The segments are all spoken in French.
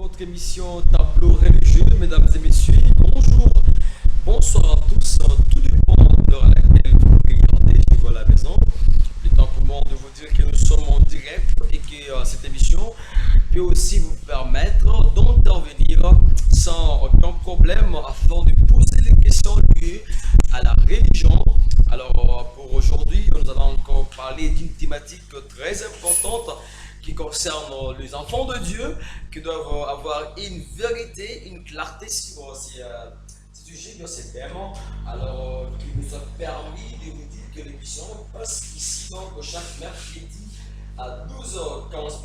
votre émission Tableau religieux, mesdames et messieurs. Bonjour, bonsoir à tous. Tout dépend de l'heure à laquelle vous regardez chez vous à la maison. Il est temps pour moi de vous dire que nous sommes en direct et que cette émission peut aussi vous permettre d'intervenir sans aucun problème afin de poser les questions liées à la religion. Alors pour aujourd'hui, nous allons encore parler d'une thématique très importante qui concerne les enfants de Dieu, qui doivent avoir une vérité, une clarté sur ces sujets, bien ces thèmes. Alors, qui nous a permis de vous dire que l'émission passe ici, donc chaque mercredi à 12h15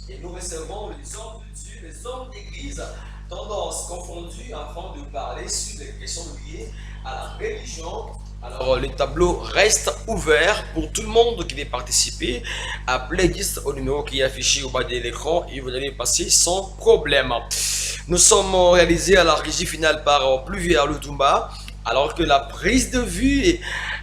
et nous recevons les hommes de Dieu, les hommes d'église, tendances confondues, afin de parler sur les questions liées à la religion. Alors, le tableau reste ouvert pour tout le monde qui veut participer. Appelez 10 au numéro qui est affiché au bas de l'écran et vous allez passer sans problème. Nous sommes réalisés à la régie finale par Pluvière Lutumba, alors que la prise de vue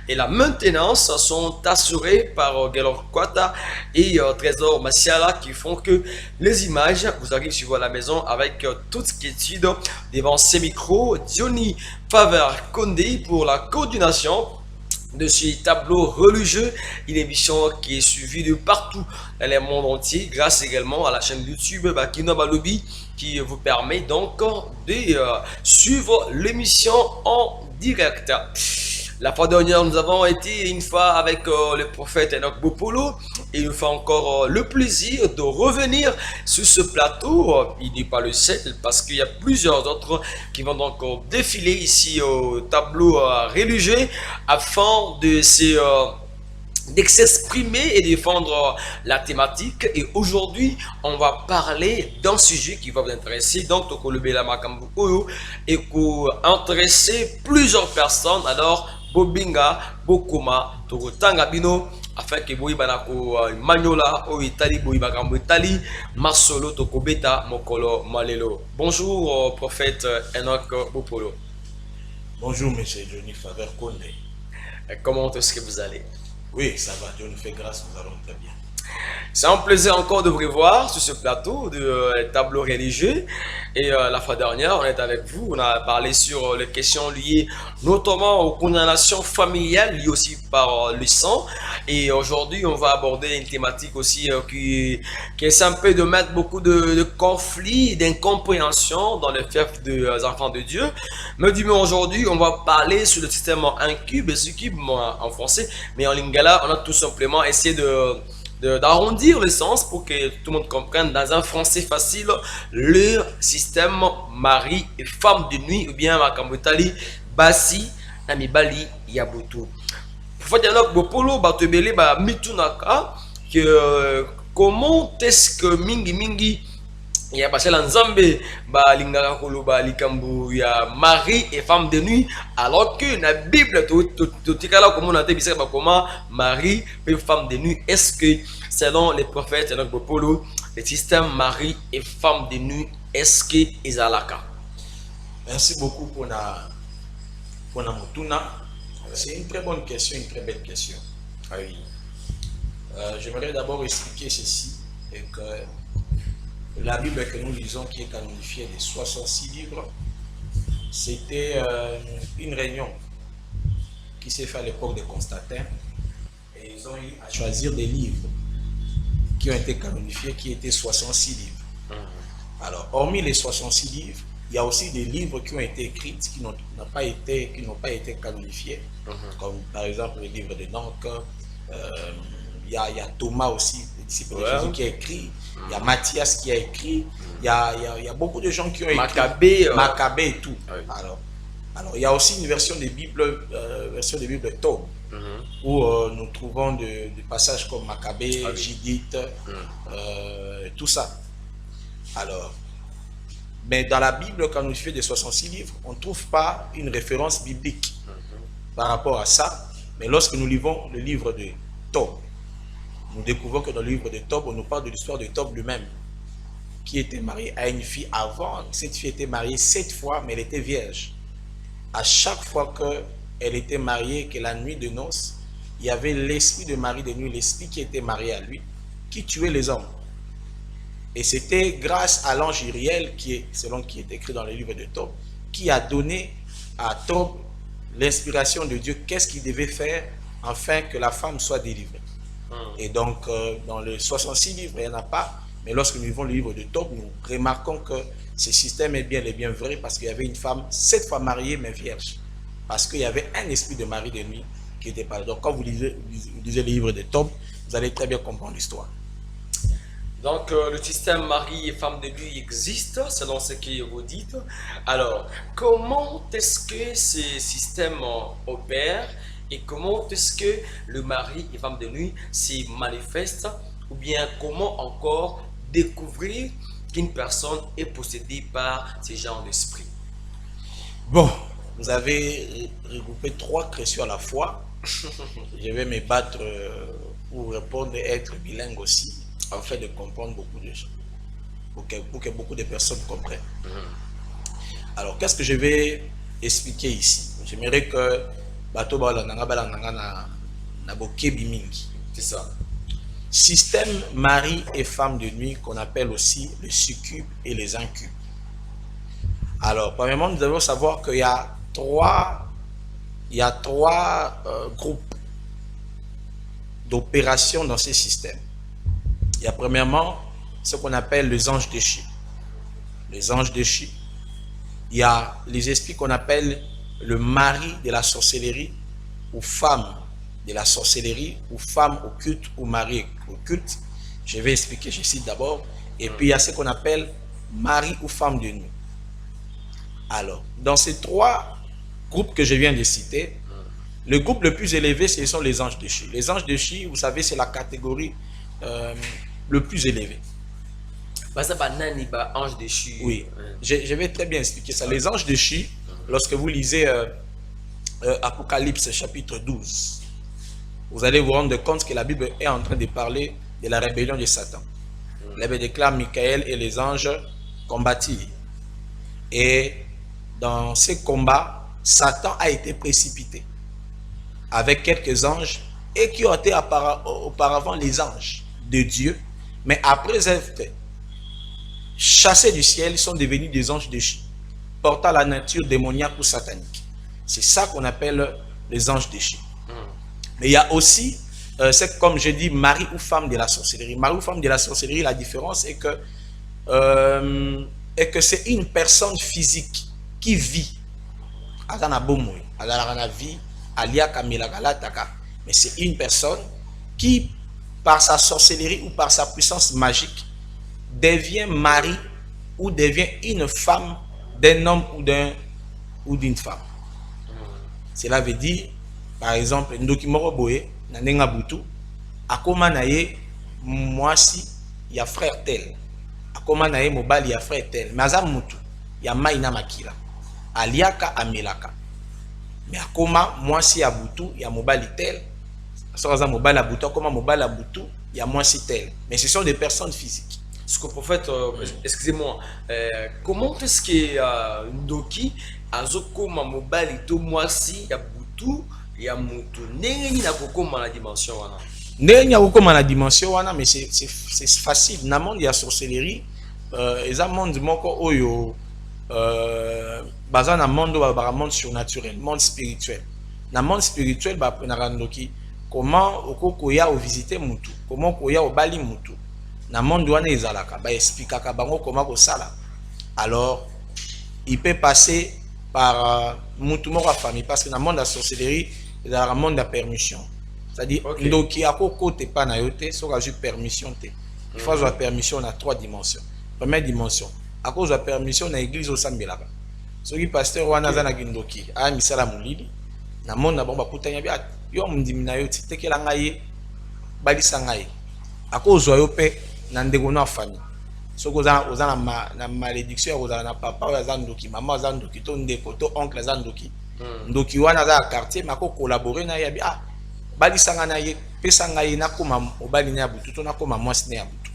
et la maintenance sont assurées par Gelor Kwata et Trésor Massiala, qui font que les images vous arrivent sur vous à la maison avec toute quiétude devant ces micros. Diony Faveur Condé pour la coordination de ce tableau religieux, une émission qui est suivie de partout dans le monde entier, grâce également à la chaîne YouTube Bakino Balobi, qui vous permet donc de suivre l'émission en direct. La fois dernière, nous avons été une fois avec le prophète Enoch Bopolo et il nous fait encore le plaisir de revenir sur ce plateau. Il n'est pas le seul parce qu'il y a plusieurs autres qui vont donc défiler ici au tableau religieux afin de s'exprimer et défendre la thématique. Et aujourd'hui, on va parler d'un sujet qui va vous intéresser, donc et qui intéresser plusieurs personnes. Alors, Bobinga, Bokoma, Tokotanga Bino, afin que Boyi Banako Magnola, Oitali, Boyi Bakambo Itali, Masolo, Tokobeta, Mokolo, Malelo. Bonjour, prophète Enoch Bopolo. Bonjour, monsieur Johnny Faveur Condé. Comment est-ce que vous allez? Oui, ça va, Dieu nous fait grâce, nous allons très bien. C'est un plaisir encore de vous revoir sur ce plateau de tableau religieux. Et la fois dernière, on est avec vous. On a parlé sur les questions liées notamment aux condamnations familiales, liées aussi par le sang. Et aujourd'hui, on va aborder une thématique aussi qui essaie un peu de mettre beaucoup de conflits, d'incompréhension dans les fiefs des enfants de Dieu. Mais du moins aujourd'hui, on va parler sur le système incube et succube en français. Mais en lingala, on a tout simplement essayé d'arrondir le sens pour que tout le monde comprenne dans un français facile le système mari et femme de nuit ou bien Makambotali Basi Namibali Yabutu. Pour faire dialogue Bopolo Batebele ba mitunaka que comment est-ce que mingi ya basela nzambe ba lingaka koloba likambo ya mari et femme de nuit alors que na Bible to tikala komona te bisaka ba comment mari et femme de nuit. Est-ce que selon les prophètes et notre Bopolo le système mari et femme de nuit est-ce que ezalaka? Merci beaucoup pour la mutuna. C'est une très bonne question, une très belle question. Oui. J'aimerais d'abord expliquer ceci et que la Bible que nous lisons, qui est canonifiée de 66 livres, c'était une réunion qui s'est faite à l'époque de Constantin. Et ils ont eu à choisir des livres qui ont été canonifiés, qui étaient 66 livres. Alors, hormis les 66 livres, il y a aussi des livres qui ont été écrits, qui n'ont pas été canonifiés, comme par exemple le livre de Nantes. Il y a Thomas aussi, le disciple de Jésus, qui a écrit. Il y a Matthias qui a écrit. Il y a beaucoup de gens qui ont écrit. Maccabée et tout. Oui. Alors, il y a aussi une version de Bible, Tob, où nous trouvons des passages comme Maccabée, Judith, tout ça. Alors, mais dans la Bible, quand nous faisons des 66 livres, on ne trouve pas une référence biblique par rapport à ça. Mais lorsque nous lisons le livre de Tob, nous découvrons que dans le livre de Tob, on nous parle de l'histoire de Tob lui-même, qui était marié à une fille avant. Cette fille était mariée 7 fois, mais elle était vierge. À chaque fois qu'elle était mariée, que la nuit de noces, il y avait l'esprit de mari de nuit, l'esprit qui était marié à lui, qui tuait les hommes. Et c'était grâce à l'ange Uriel, selon qui est écrit dans le livre de Tob, qui a donné à Tob l'inspiration de Dieu, qu'est-ce qu'il devait faire afin que la femme soit délivrée. Et donc, dans les 66 livres, il n'y en a pas, mais lorsque nous vivons le livre de Tob, nous remarquons que ce système est bien vrai parce qu'il y avait une femme, 7 fois mariée, mais vierge. Parce qu'il y avait un esprit de mari de nuit qui était pas là. Donc, quand vous lisez le livre de Tob, vous allez très bien comprendre l'histoire. Donc, le système mari et femme de nuit existe, selon ce que vous dites. Alors, comment est-ce que ce système opère et comment est-ce que le mari et femme de nuit s'y manifestent, ou bien comment encore découvrir qu'une personne est possédée par ce genre d'esprit? Bon, vous avez regroupé 3 questions à la fois. Je vais me battre pour répondre et être bilingue aussi, afin de comprendre beaucoup de choses, pour que beaucoup de personnes comprennent. Alors, qu'est-ce que je vais expliquer ici? J'aimerais que C'est ça. Système mari et femme de nuit qu'on appelle aussi le succube et les incubes. Alors, premièrement, nous devons savoir qu'il y a trois groupes d'opérations dans ces systèmes. Il y a premièrement ce qu'on appelle les anges déchus. Les anges déchus. Il y a les esprits qu'on appelle le mari de la sorcellerie ou femme de la sorcellerie ou femme occulte ou mari occulte. Je vais expliquer, je cite d'abord. Et puis il y a ce qu'on appelle mari ou femme de nuit. Alors, dans ces 3 groupes que je viens de citer, le groupe le plus élevé, ce sont les anges déchus. Les anges déchus, vous savez, c'est la catégorie le plus élevée. Ange déchu. Oui, je vais très bien expliquer ça. Les anges déchus, lorsque vous lisez Apocalypse chapitre 12, vous allez vous rendre compte que la Bible est en train de parler de la rébellion de Satan. La Bible déclare Michael et les anges combattirent. Et dans ces combats, Satan a été précipité avec quelques anges et qui ont été auparavant les anges de Dieu, mais après être chassés du ciel, ils sont devenus des anges déchus, portant la nature démoniaque ou satanique. C'est ça qu'on appelle les anges déchus. Mais il y a aussi, c'est comme je dis, mari ou femme de la sorcellerie. Mari ou femme de la sorcellerie, la différence est que c'est une personne physique qui vit. Mais c'est une personne qui, par sa sorcellerie ou par sa puissance magique, devient mari ou devient une femme d'un homme ou d'une femme. Cela veut dire, par exemple, Ndoki Moroboye, Nanenga Boutou, Akoma Naye, Mwasi, il y a frère tel. Akoma Naye, Mobali, il y a frère tel. Mais Azam Moutou, il y a Maïna Makila. Aliaka Amelaka. Mais Akoma, Mwasi à Boutou, il y a Mobali tel. Azam Mobali à Boutou, Akoma Mobali à Boutou, il y a Mwasi tel. Mais ce sont des personnes physiques. Ce que prophète, excusez-moi, comment est-ce que Ndoki azokoma mobali to mwasi ya butu ya mutu ndenge na kokoma na dimension wana? Ndenge na kokoma na dimension wana, mais c'est facile. Na monde ya sorcellerie, eza monde moko oyo baza na monde ba monde surnaturel, monde spirituel. Na monde spirituel ba prenaka Ndoki comment okokoya o visiter mutu, comment koya o bali mutu. Na monde wana ezalaka ba expliquaka bango comment ko sala. Alors il peut passer par mutu moko famille parce que dans le monde de la sorcellerie, dans le monde de la permission. C'est-à-dire Ndoki akoko te pa na yote, so ka ju permission te. Il faut avoir permission na 3 dimensions. Première dimension, à cause de la permission na église au sambelaka. So ki pasteur wana za na Ndoki, a misala mulili, na monde na bomba kutanya bi yo mundimi na yote tekela ngai balisa ngai. À cause yo pe na ndeko na famille. Soko oza na malédiction oza na papa oza Ndoki, maman oza Ndoki, to ndeko to oncle oza Ndoki. Ndoki wana za quartier mako collaborer na ya bi balisanga na ye pesa ngai na koma obali na butu to na koma mwasi na butu.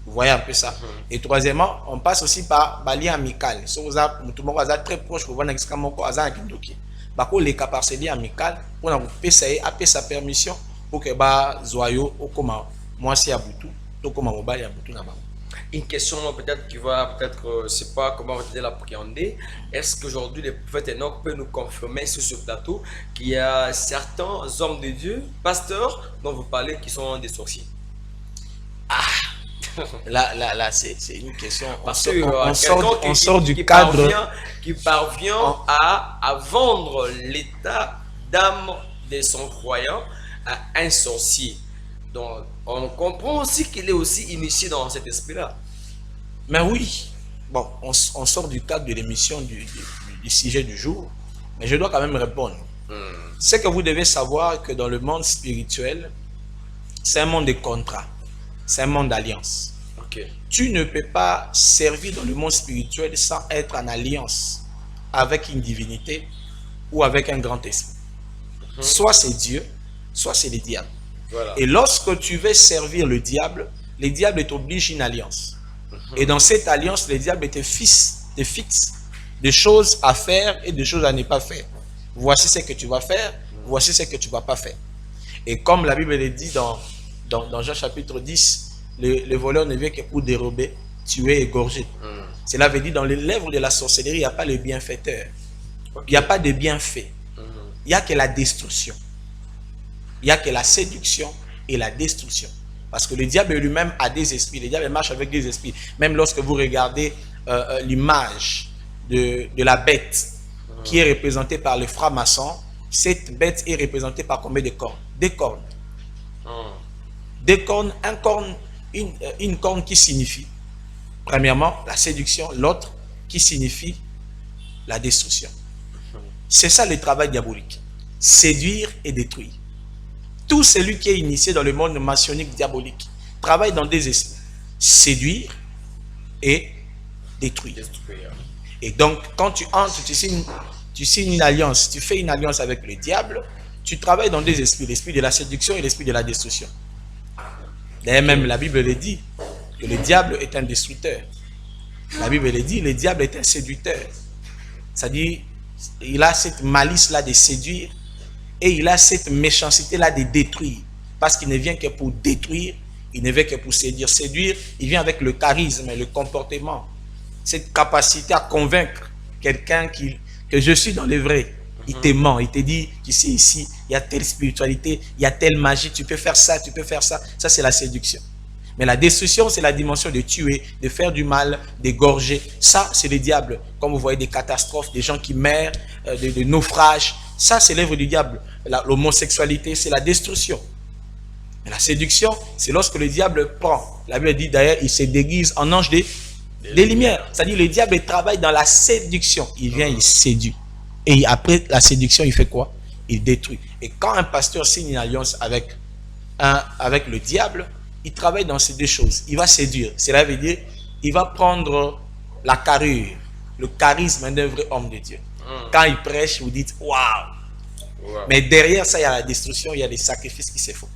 Vous voyez un peu ça. Et troisièmement, on passe aussi par bali amical. Soko oza mutu moko oza très proche pour voir na kisika moko oza na Ndoki. Bako le cas par celi amical pour na pesa ye apesa permission pour que ba zoyo okoma mwasi ya butu to koma mobali ya butu na bango. Une question peut-être qui va, peut-être, c'est pas comment on va l'appréhender. Est-ce qu'aujourd'hui les prophètes Enoch peuvent nous confirmer sur ce plateau qu'il y a certains hommes de Dieu, pasteurs, dont vous parlez, qui sont des sorciers? Là, c'est une question. Parce que On sort du cadre. Qui parvient à vendre l'état d'âme de son croyant à un sorcier. Donc, on comprend aussi qu'il est aussi initié dans cet esprit-là. Mais oui, bon, on sort du cadre de l'émission du sujet du jour, mais je dois quand même répondre. C'est que vous devez savoir que dans le monde spirituel, c'est un monde de contrats, c'est un monde d'alliance. Okay. Tu ne peux pas servir dans le monde spirituel sans être en alliance avec une divinité ou avec un grand esprit. Soit c'est Dieu, soit c'est le diable. Voilà. Et lorsque tu veux servir le diable t'oblige une alliance. Et dans cette alliance, le diable te fixe des choses à faire et des choses à ne pas faire. Voici ce que tu vas faire, voici ce que tu ne vas pas faire. Et comme la Bible le dit dans Jean chapitre 10, le voleur ne vient que pour dérober, tuer, égorger. Cela veut dire dans les lèvres de la sorcellerie, il n'y a pas le bienfaiteur. Il n'y a pas de bienfait. Il n'y a que la destruction. Il n'y a que la séduction et la destruction. Parce que le diable lui-même a des esprits. Le diable marche avec des esprits. Même lorsque vous regardez l'image de la bête qui est représentée par le franc-maçon, cette bête est représentée par combien de cornes? Des cornes. Des cornes, un corne, une corne qui signifie, premièrement, la séduction, l'autre qui signifie la destruction. C'est ça le travail diabolique. Séduire et détruire. Tout celui qui est initié dans le monde maçonnique diabolique travaille dans des esprits. Séduire et détruire. Et donc, quand tu entres, tu signes une alliance, tu fais une alliance avec le diable, tu travailles dans des esprits, l'esprit de la séduction et l'esprit de la destruction. D'ailleurs, même la Bible le dit, que le diable est un destructeur. La Bible le dit, le diable est un séducteur. C'est-à-dire, il a cette malice-là de séduire et il a cette méchanceté-là de détruire. Parce qu'il ne vient que pour détruire, il ne vient que pour séduire. Séduire, il vient avec le charisme et le comportement. Cette capacité à convaincre quelqu'un que je suis dans le vrai. Il te ment, il te dit, tu sais, ici, il y a telle spiritualité, il y a telle magie, tu peux faire ça, tu peux faire ça. Ça, c'est la séduction. Mais la destruction, c'est la dimension de tuer, de faire du mal, d'égorger. Ça, c'est le diable. Comme vous voyez des catastrophes, des gens qui meurent, des naufrages. Ça, c'est l'œuvre du diable. L'homosexualité, c'est la destruction. Mais la séduction, c'est lorsque le diable prend. La Bible dit d'ailleurs, il se déguise en ange des lumières. C'est-à-dire, le diable travaille dans la séduction. Il vient, il séduit. Et après la séduction, il fait quoi? Il détruit. Et quand un pasteur signe une alliance avec le diable, il travaille dans ces deux choses. Il va séduire. Cela veut dire, il va prendre la carrure, le charisme d'un vrai homme de Dieu. Quand il prêche, vous dites, waouh! Mais derrière ça, il y a la destruction, il y a des sacrifices qui se font.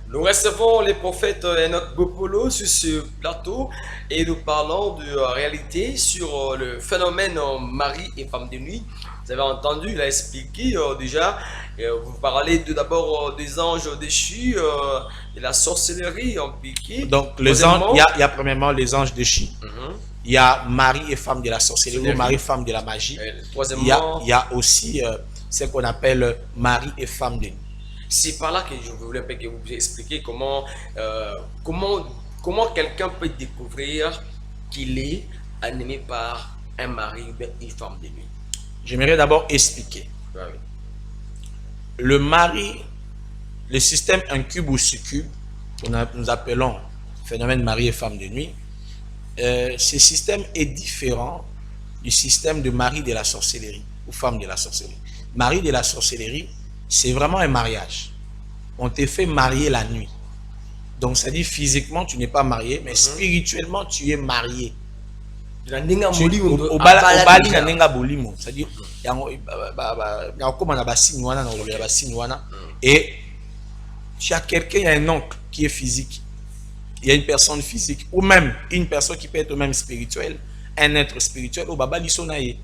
Nous recevons les prophètes Enoch Bopolo sur ce plateau et nous parlons de réalité sur le phénomène mari et femme de nuit. Vous avez entendu, il a expliqué déjà, vous parlez d'abord des anges déchus, de la sorcellerie impliquée. Donc, les anges, il y a premièrement les anges déchus. Il y a mari et femme de la sorcellerie, ou mari et femme de la magie. Troisièmement, il y a aussi ce qu'on appelle mari et femme de nuit. C'est par là que je voulais que vous expliquiez comment quelqu'un peut découvrir qu'il est animé par un mari ou une femme de nuit. J'aimerais d'abord expliquer. Oui. Le mari, le système incube ou succube, que nous appelons phénomène mari et femme de nuit, ce système est différent du système de mari de la sorcellerie ou femme de la sorcellerie. Mari de la sorcellerie, c'est vraiment un mariage. On te fait marier la nuit. Donc, ça dit physiquement, tu n'es pas marié, mais spirituellement, tu es marié. C'est-à-dire, et tu as quelqu'un, il y a un oncle qui est physique, il y a une personne physique, ou même une personne qui peut être même spirituelle, un être spirituel, au baba lisonaye.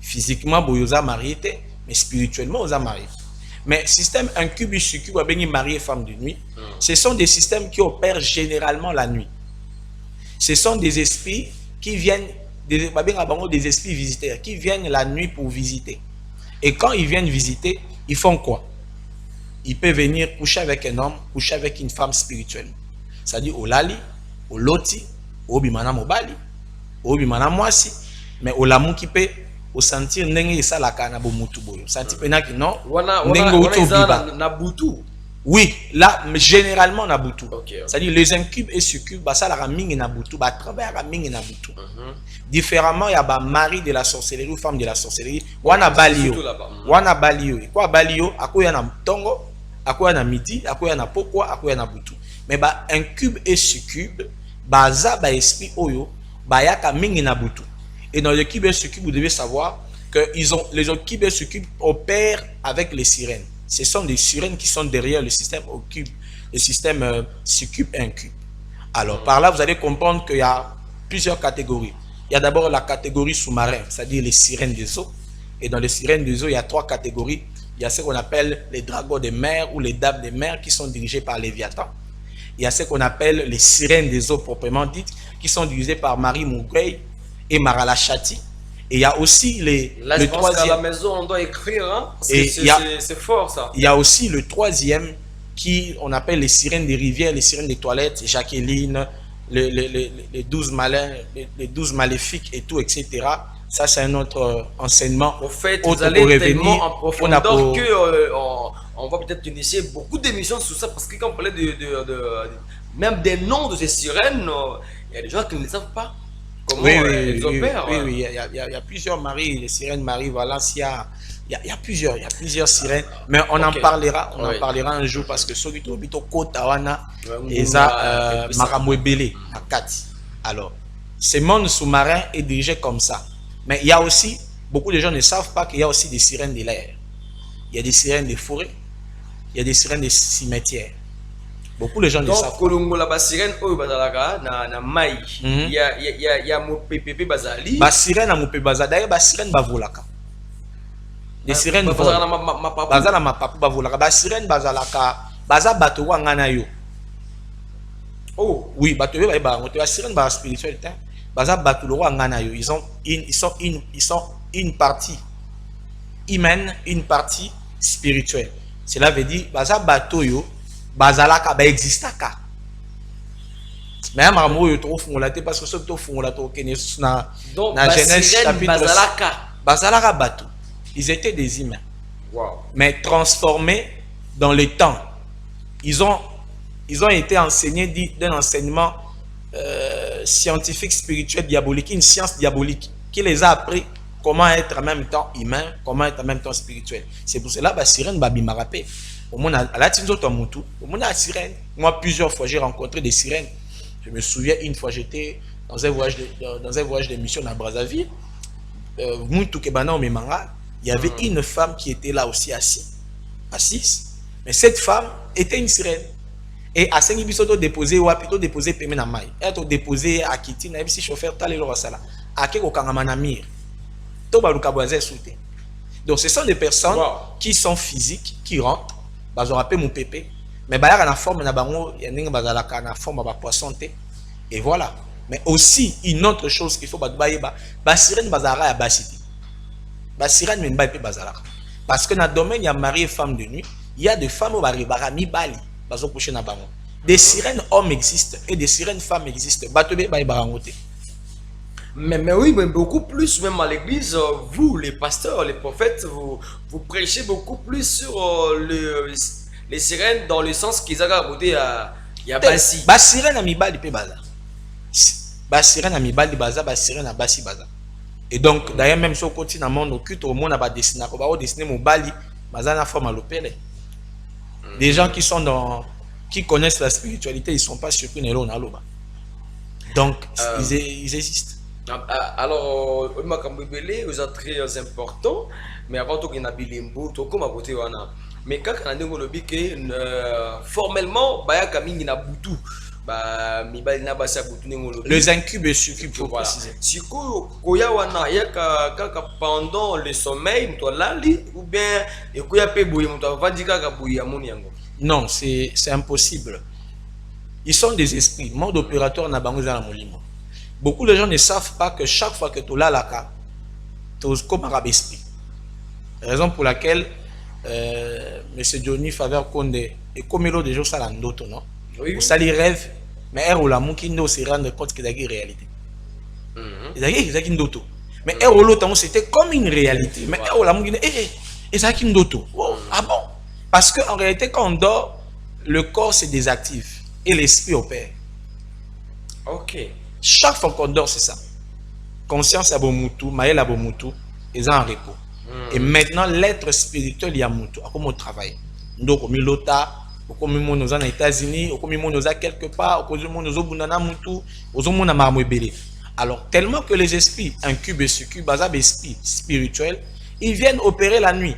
Physiquement, boyoza marié, mais spirituellement, osa marié. Mais système incube et succube, marié femme de nuit, ce sont des systèmes qui opèrent généralement la nuit. Ce sont des esprits qui viennent, des esprits visiteurs, qui viennent la nuit pour visiter. Et quand ils viennent visiter, ils font quoi? Ils peuvent venir coucher avec un homme, coucher avec une femme spirituelle. C'est-à-dire au lali, au loti, au bimana mobali, au bimana mwasi, mais au lamu qui peut au sentir nenge ça la kana bo mutu boyo. Sentir penaki non. Na butu. Oui, là généralement na butu. Okay. C'est-à-dire les incubes et succubes, bah ça la mingi na butu, bah travers la mingi na butu. Différemment, il y a ba mari de la sorcellerie ou femme de la sorcellerie. Wana balio. Wana balio. Quoi balio? Akoya na tongo, akoya na midi, akoya na pokwa, akoya na butu. Mais bah incube et succube, bah za ba esprit oyo, bah yaka mingi na butu. Et dans les cubes et succubes, vous devez savoir que les cubes et succubes opèrent avec les sirènes. Ce sont des sirènes qui sont derrière le système occupe, le système succube et incube. Alors par là, vous allez comprendre qu'il y a plusieurs catégories. Il y a d'abord la catégorie sous-marin, c'est-à-dire les sirènes des eaux. Et dans les sirènes des eaux, il y a 3 catégories. Il y a ce qu'on appelle les dragons des mers ou les dames des mers qui sont dirigés par Léviathan. Il y a ce qu'on appelle les sirènes des eaux proprement dites, qui sont dirigées par Marie Mougoué et Marala Chati. Et il y a aussi le troisième. À la maison, on doit écrire, hein, c'est fort ça. Il y a aussi le troisième qui on appelle les sirènes des rivières, les sirènes des toilettes, Jacqueline, les 12 malins, les 12 maléfiques et tout, etc. Ça, c'est un autre enseignement. En fait, vous allez tellement en profondeur on va peut-être initier beaucoup d'émissions sur ça, parce que quand on parlait même des noms de ces sirènes, il y a des gens qui ne le savent pas. Comment ils opèrent. Oui, il y a plusieurs maris, les sirènes Marie Valence, il y a plusieurs sirènes, mais on en parlera, en parlera un jour, parce que ceux qui sont Kotawana et ça Maramwebele à Kati. Alors, ce monde sous-marin est dirigé comme ça. Mais il y a aussi, beaucoup de gens ne savent pas qu'il y a aussi des sirènes de l'air. Il y a des sirènes des forêts, il y a des sirènes des cimetières. Beaucoup de gens ne savent pas. Donc, sirène na mai. Il y a Mopépé Bazali. Ba sirène na Mopépé Bazali. D'ailleurs, ba sirène bavolaka. Des sirènes bazala ma papa bavolaka. Ba sirène bazalaka. Baza bato wa ngana yo. Oh, oui, bato yo ba ngoto. Ba sirène ba spiritualité. Baza bato lo wa ngana yo. Ils sont une partie humaine, une partie spirituelle. Cela veut dire baza bato yo bazalaka ba existaka. Mais maman yo trop fongolate parce que ce to fongolate au Kenya na Genèse chapitre bazalaka bato. Ils étaient des humains. Wow. Mais transformés dans le temps. Ils ont été enseignés d'un enseignement scientifique, spirituel, diabolique, une science diabolique qui les a appris comment être en même temps humain, comment être en même temps spirituel. C'est pour cela que sirène babi m'a rappelé. Au monde à la au monde à sirène. Moi, plusieurs fois, j'ai rencontré des sirènes. Je me souviens, une fois, j'étais dans un voyage de mission à Brazzaville. Il y avait une femme qui était là aussi assise. Mais cette femme était une sirène. Et à Saint-Gibisoto déposé, ou plutôt déposé Pemena Mai. Elle a déposé à Kitty, n'a si chauffeur, t'as les sala. À Keko Kangamanamir. Donc, ce sont des personnes qui sont physiques, qui rentrent. Bazo rappelle mon pépé, mais bah la forme na bango y a ninga bazala kana forme ba poisson té et voilà. Mais aussi une autre chose qu'il faut ba sirène bazara ya basiti. Ba sirène men ba pe bazala. Parce que dans le domaine il y a mari et femme de nuit, il y a des femmes au barami bali bazo coucher na bango. Des sirènes hommes existent et des sirènes femmes existent. Ba tebe ba barangote. Mais oui, mais beaucoup plus, même à l'église, vous, les pasteurs, les prophètes, vous prêchez beaucoup plus sur les sirènes dans le sens qu'ils ont raconté à Bassi. Bas sirène à Mibali pe baza. Bas sirène à Mibali baza, bas sirène à Bassi baza. Et donc, d'ailleurs, même si on continue à mon occulte, au monde a dessiné, on va dessiner mon Bali, baza na forme à l'opérer. Des gens qui connaissent la spiritualité, ils ne sont pas surpris de l'eau. Donc, ils existent. Alors, vous êtes très important, mais avant tout, il y a bilimbo, tout comme à côté, mais quand on a dit que formellement, il y a Camille na butu, les incubes et succubes, pour préciser. Si pendant le sommeil, ou bien non, c'est impossible. Ils sont des esprits. Mode opérateur n'a pas besoin de molimo. beaucoup de gens ne savent pas que chaque fois que tu l'as la carte, tu es comme un esprit. Raison pour laquelle M. Johnny Faveur Konde est comme il des jours ça dans d'autres, non? Oui. Ça les rêve, mais elle ou la mouki ne se rendre compte que c'est une réalité. C'est une d'autres. Mais elle ou l'autre, c'était comme une réalité. Mais elle ou la mouki, c'est une d'autres. Ah bon? Parce qu'en réalité, quand on dort, le corps se désactive et l'esprit opère. Ok. Chaque fois qu'on dort, c'est ça. Conscience à Bomutu, Maël à Bomutu, ils sont en repos. Et maintenant, l'être spirituel, il y a Mutu. À comment on travaille? Donc, on lota, comme on est aux États-Unis, comme on est quelque part, comme on est aux Bunana Mutu, aux Omona Marmobele. Alors, tellement que les esprits, incubes et succubes, bazab esprits spirituels, ils viennent opérer la nuit.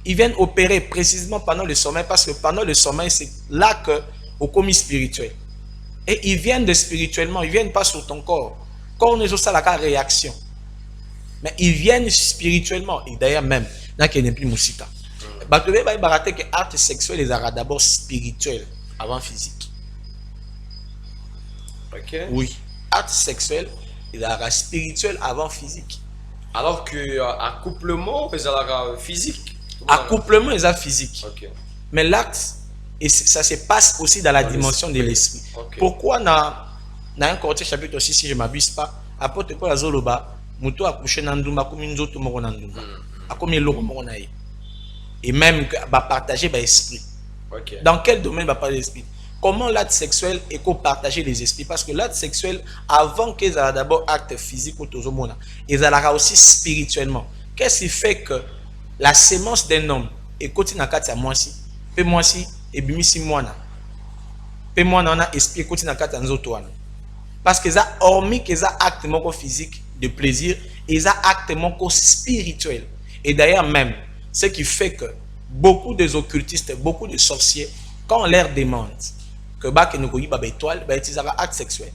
Ils viennent opérer précisément pendant le sommeil, parce que pendant le sommeil, c'est là que au commis spirituel. Et ils viennent de spirituellement, ils ne viennent pas sur ton corps. Quand on est sur la réaction. Mais ils viennent spirituellement. Et d'ailleurs même, là qu'il n'y a plus Moussika. Parce que que l'acte sexuel est d'abord spirituel avant physique. Ok. Oui. Acte sexuel est spirituel avant physique. Alors que accouplement, c'est physique. Accouplement est physique. Ok. Mais l'acte, et ça se passe aussi dans la dimension de l'esprit. Okay. Pourquoi dans un Corinthiens chapitre 6, si je ne m'abuse pas, apôtre Paul Azoloba, Moutou a couché dans Ndumba comme une autre moro dans Ndumba. A comme il moro naïe. Et même partager l'esprit. Okay. Dans quel domaine va parler l'esprit? Comment l'acte sexuel est partager les esprits? Parce que l'acte sexuel, avant qu'ils aient d'abord acte physique ou tout le monde, ils aient aussi spirituellement. Qu'est-ce qui fait que la sémence d'un homme est continue à quatre à moi si, peu moi si, et bimisi moi na, peu moi na esprit continue à quatre à nous autres. Parce qu'ils ont hormis qu'ils ont acte physique de plaisir, ils ont acte spirituel. Et d'ailleurs même, ce qui fait que beaucoup des occultistes, beaucoup de sorciers, quand on leur demande que nous avons une étoile, ils ont un acte sexuel.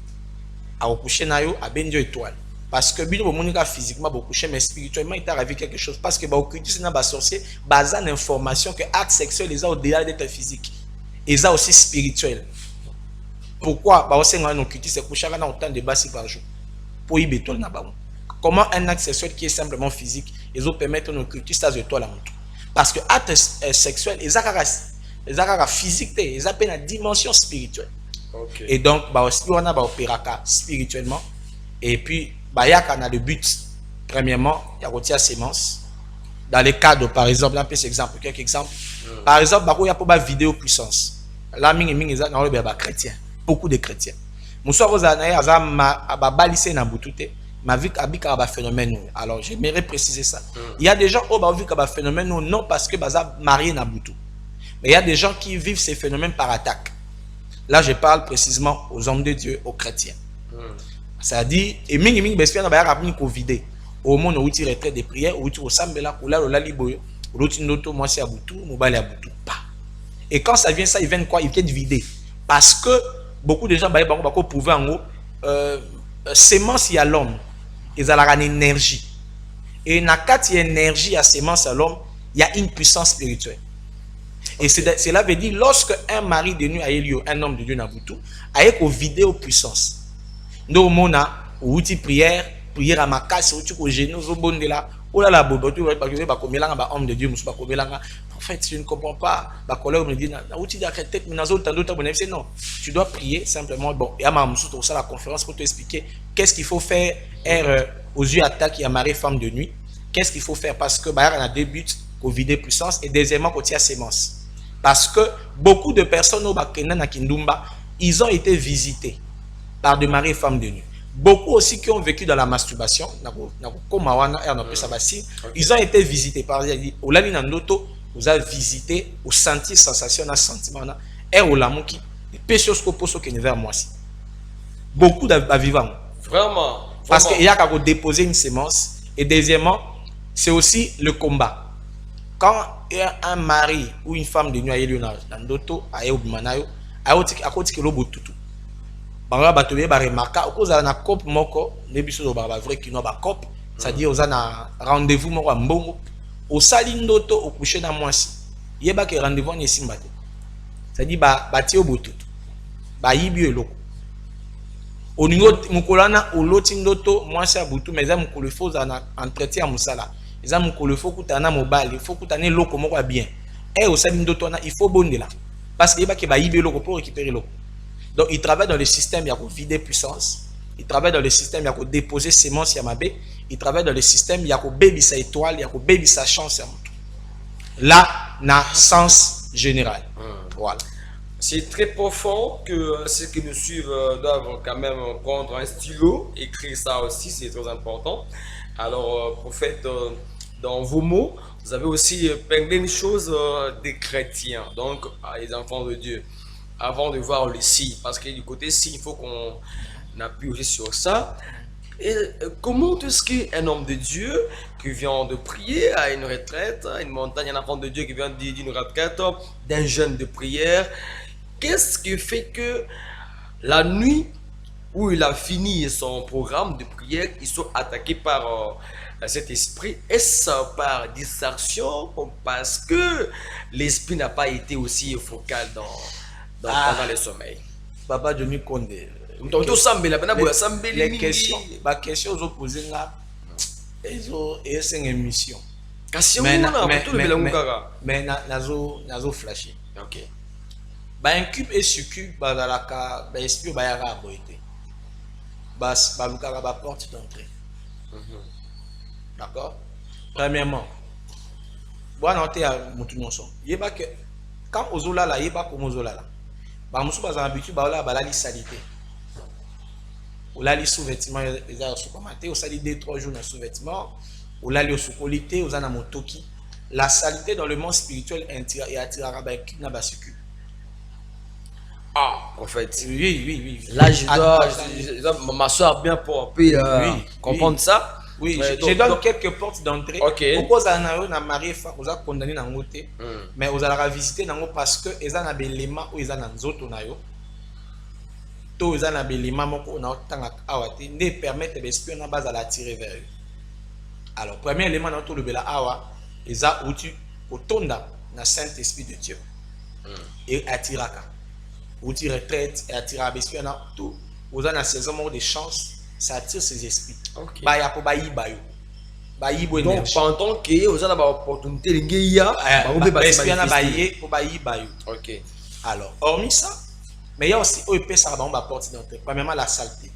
À coucher nayo, à benjo étoile. Parce que bien au physiquement beaucoup mais spirituellement il t'arrive quelque chose parce que occultistes n'a pas sorcier basé en information que acte sexuel ils ont au-delà d'être physique. Ils ont aussi spirituel. Pourquoi bah on un occultiste coucher dans autant de bassi par jour pour y béton na ba. Comment un acte sexuel qui est simplement physique ils ont permettre un occultiste à étoile à monter. Parce que acte sexuel ils ont physique ils ont une dimension spirituelle. Okay. Et donc bah aussi on a opéraka spirituellement et puis bah, y a le but, premièrement, il y a la sémence. Dans les cadres, par exemple, un peu exemple, quelques exemples. Par exemple, il y a pas vidéo puissance. Là, chrétien, beaucoup de chrétiens. Monsieur Rosanay, balissé na butute, ma vie a phénomène. Alors, j'aimerais préciser ça. Il y a des gens qui ont vu qu'il y a un phénomène non parce que baza marié na butu. Mais il y a des gens qui vivent ces phénomènes par attaque. Là, je parle précisément aux hommes de Dieu, aux chrétiens. Ça dit et mingi bespia na ba rapni covid au monde où tu retrait des prières où tu ressembles là pour la liboyo l'autre noto moi c'est abutu mobile abutu pas et quand ça vient ça ils viennent quoi ils viennent vider parce que beaucoup de gens ba ko prouver en haut sémence il y a l'homme ils ont une énergie et na quatre énergie à sémence à l'homme il y a une puissance spirituelle. Et cela veut dire lorsque un mari de nuit a eu lieu un homme de Dieu na butu a ko vidéo puissance. Nous mona outil prière à ma casse outil au genou au bon de là oh là là bobo tu vois parce que ba komelanga ba homme de Dieu musu ba komelanga en fait je ne comprends pas ba collègue me dit na outil da tête mais nazo tando ta bonne non tu dois prier simplement bon et à ma musu tout ça la conférence pour te expliquer qu'est-ce qu'il faut faire aux yeux attaque et marié femme de nuit qu'est-ce qu'il faut faire parce que bah on a deux buts covid puissance et deuxièmement côté à sémence parce que beaucoup de personnes au bakena na kindumba ils ont été visités par des maris et femmes de nuit. Beaucoup aussi qui ont vécu dans la masturbation, ils ont été visités par Olani Nandoto, vous avez visité, vous senti sensation, sentiment, et Olamuki, des péchés qui ne vers moi. Beaucoup de vivants. Vraiment. Parce qu'il y a qu'à déposer une sémence. Et deuxièmement, c'est aussi le combat. Quand il y a un mari ou une femme de nuit à Elio Nandoto, à Eobimanayo, à côté de l'Obotutu. Banga batobe ba remarka okoza na cop moko nebiso ba vrai kino ba cop c'est-à-dire oza na rendez-vous moko mbongo osali ndoto okuche na mwasi yeba ke rendez-vous ni simbate c'est-à-dire ba tie obotutu ba yibi eloko oningo mukolana oloti ndoto mwasi abutu mais eza mukolo faut za entretien ya musala eza mukolo faut kutana mobali faut kutana loko moko bien osali ndoto na il faut bondela parce que yeba ke ba yibe loko pour récupérer loko. Donc il travaille dans le système il y a vider puissance, il travaille dans le système il y a déposer sémence ya mabe, il travaille dans le système il y a baby sa étoile, il y a baby sa chance ya mutu. Là na sens général. Voilà. C'est très profond que ceux qui nous suivent doivent quand même prendre un stylo, écrire ça aussi, c'est très important. Alors, prophète, dans vos mots, vous avez aussi épinglé une chose des chrétiens, donc les enfants de Dieu, avant de voir le si, parce que du côté si, il faut qu'on appuie aussi sur ça. Et comment est-ce qu'un homme de Dieu qui vient de prier à une retraite, à une montagne, un enfant de Dieu qui vient d'une retraite, d'un jeûne de prière, qu'est-ce qui fait que la nuit où il a fini son programme de prière, ils sont attaqués par cet esprit? Est-ce par distraction ou parce que l'esprit n'a pas été aussi focal pendant le sommeil? Papa Johnny Condé. Les questions aux opposés là, c'est une émission. Mais nazo flashé. Ok. Un cube et succube, la esprit bayara aboité. Bas balukara ba porte d'entrée. D'accord. Premièrement, bon noter à mutunonso. Yeba que quand ozola la yeba comme ozola la. Ba musu ba habitude ba la balali salité. Ou là les sous-vêtements les a sous-commenté, ou sali 2-3 jours dans sous-vêtements, ou là les sous-qualité, ou na motoki. La salité dans le monde spirituel et attirera ba cube na ba succube. Ah, en fait. Oui. Là, je dois m'asseoir bien pour comprendre ça. Oui, je donne quelques portes d'entrée. Ok. Pourquoi vous avez marié, vous avez condamné dans le mais vous allez visiter parce que ils ont un élément où ils ont un autre nayo. Tous ils ont un élément où ils ont ne permettent l'esprit na base à l'attirer vers eux. Alors, premier élément dans tout le bela awa, ils ont outil au tonda na Saint-Esprit de Dieu. Et attiraka. Outil retraite et attirer l'esprit na tout. Vous avez une saison de chance. Ça attire ses esprits. Ok. Donc, pendant que vous avez une opportunité de ok. Alors, hormis ça, mais il y a aussi porte d'entrée. Premièrement, la saleté.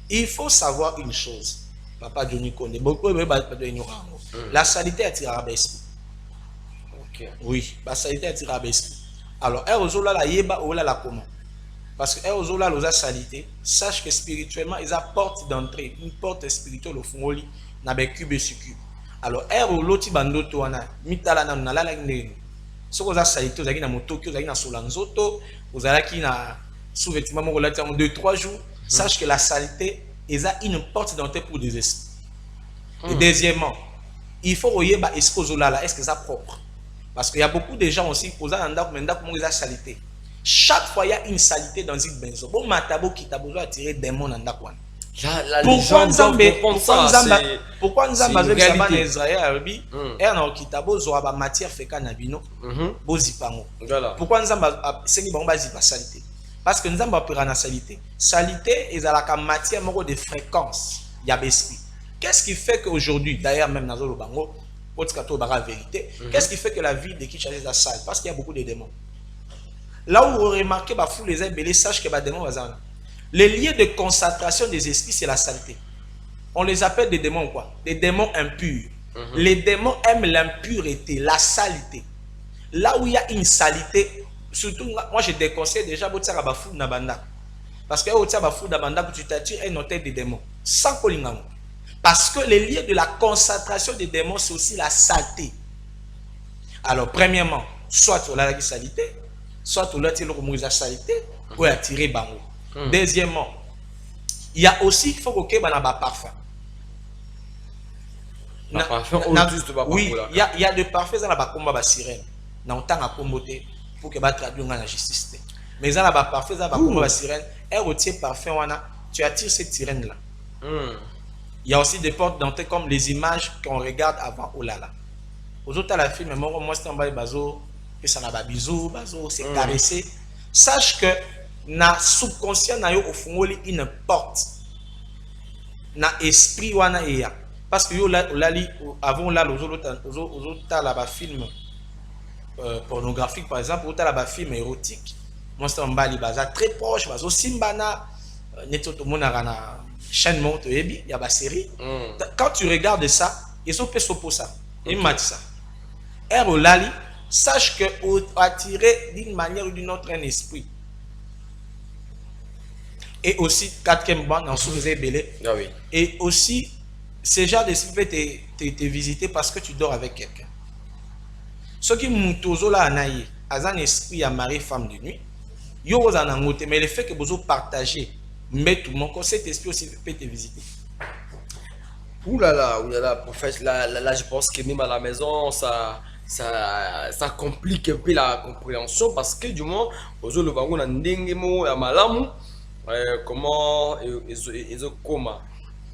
Il faut savoir une chose, Papa Johnny Condé, la saleté attirera l'esprit. Ok. Oui, la saleté attirera l'esprit. Alors, la yeba ou la comment? Parce que Eozola la salité, sache que spirituellement, ils apportent d'entrée, une porte spirituelle au fond, na be cube sur cube. Alors, loti bandoto wana, mitala na nalala ngene. Ce que vous avez salité, vous avez na motoki, vous avez na solanzoto, vous avez na sous-vêtement moko lati en 2-3 jours. Sache que la salité, ils ont une porte d'entrée pour des esprits. Et deuxièmement, il faut regarder est-ce que Zola est-ce que c'est propre? Parce qu'il y a beaucoup de gens aussi, ils ont une salité. Chaque fois, il y a une salité dans une maison. Bon, matabo qui t'a besoin d'attirer des démons dans la coin. Pourquoi nous avons besoin de Israël et en kitabo zoaba matière fécale nabino bozipango. Pourquoi nous avons besoin de salité? Parce que nous avons besoin de salité. Salité est la matière de fréquence. Il y a l'esprit. Qu'est-ce qui fait qu'aujourd'hui, d'ailleurs même dans le bango, vérité, qu'est-ce qui fait que la ville de Kinshasa est sale? Parce qu'il y a beaucoup de démons. Là où vous remarquez, les ébélés sachent que les démons sont les lieux de concentration des esprits, c'est la saleté. On les appelle des démons quoi? Des démons impurs. Les démons aiment l'impureté, la saleté. Là où il y a une saleté, surtout moi je déconseille déjà de faire bafou na banda. Parce que tu bafou na banda tu t'attires un hôtel des démons sans kolingamo. Parce que les lieux de la concentration des démons c'est aussi la saleté. Alors premièrement, soit tu as la saleté, soit tu as la saleté pour attirer bango. Deuxièmement, il y a aussi il faut que tu aies un parfum. Oui, il y a des parfums dans la combat sirène. Dans temps à comboter pour que traduire dans la justice. Mais dans la parfum dans la combat sirène, elle retient parfum tu attires cette sirène là. Il y a aussi des portes d'entrée comme les images qu'on regarde avant Olala. Aux autres la film moi c'est en bas bazo que ça n'a pas bisous, bazo c'est caressé. Sache que na subconscient na yo ofungoli une porte na esprit wana eya parce que yo lali avant là ozotala ba film pornographique par exemple ozotala ba film érotique monstre mbali baza très proche bazo simbana neto to monaka na chaîne monte ebi ya ba série quand tu regardes ça ils ont fait ça et ça lali sache que attiré d'une manière ou d'une autre un esprit. Et aussi, quatrième banc, dans sous belé. Ah oui. Et aussi, ce genre d'esprit peut te visiter parce que tu dors avec quelqu'un. Ce qui moutozo là anaye, as un esprit à mari femme de nuit, yo vous en angote, mais le fait que vous partagez, mais tout mon cet esprit aussi peut te visiter. Ouh là là, prophète, là, je pense que même à la maison, ça complique un peu la compréhension parce que du moins, aux autres, le wagon a ndengemo et malamu, comment ils ont comment.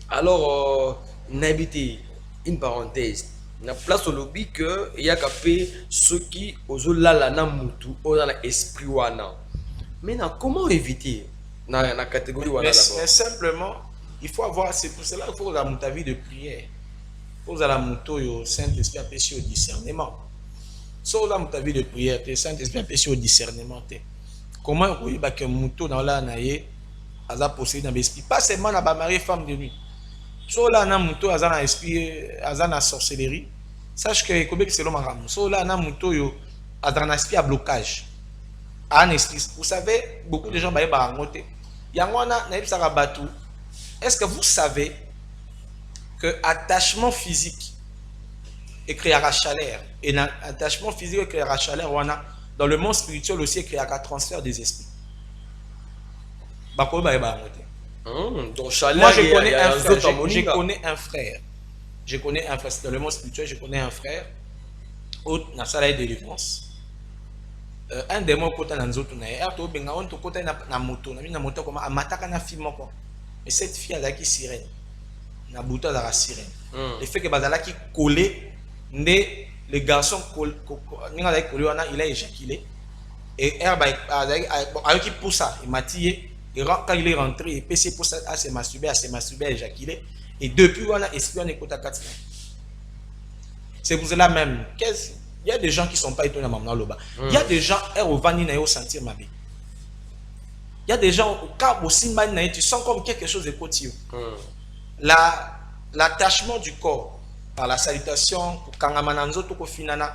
Alors, n'habitez une parenthèse. Na place au lobby que il y a capé ceux qui aux autres là la namutu, aux dans l'esprit wana. Maintenant, comment éviter dans la catégorie wana d'abord? Mais simplement, il faut avoir, c'est pour cela qu'il faut avoir ta vie de prière. Il faut avoir le Saint-Esprit apprécié au discernement. Si vous avez ta vie de prière, le Saint-Esprit apprécié au discernement. Comment vous voyez que mouton dans la naïe a possédé dans l'esprit? Pas seulement dans la mariée femme de nuit. Si vous avez un mouton a dans l'esprit, a dans la sorcellerie, sache que c'est l'homme arabe. Si vous avez un mouton a dans l'esprit à blocage. Un esprit. Vous savez, beaucoup de gens baillent barangote. Yangwana naïb sarabatu. Est-ce que vous savez que attachement physique créera chaleur et l'attachement physique créera chaleur dans le monde spirituel aussi créera transfert des esprits. Donc chaleur, moi je connais un frère, je connais un frère dans le monde spirituel, je connais un frère au na sala de délivrance. Un démon côté na nzoto na erto benga on to côté na moto na moto comme amataka na fille moko. Mais cette fille a qui sirène. Na bouton la sirène. Le fait que bazala qui collé le garçon il a éjaculé et avec qui pousse ça il m'a tiré et quand il est rentré il peut pour ça à se masturber éjaculé et depuis on a esprit on écoute à 4. C'est pour cela même il y a des gens qui sont pas étonnés maintenant là-bas. Il y a des gens au vanille na sentir ma vie. Il y a des gens au cas aussi tu sens comme quelque chose de côté. L'attachement du corps par la salutation pour kangamananzo to ko finana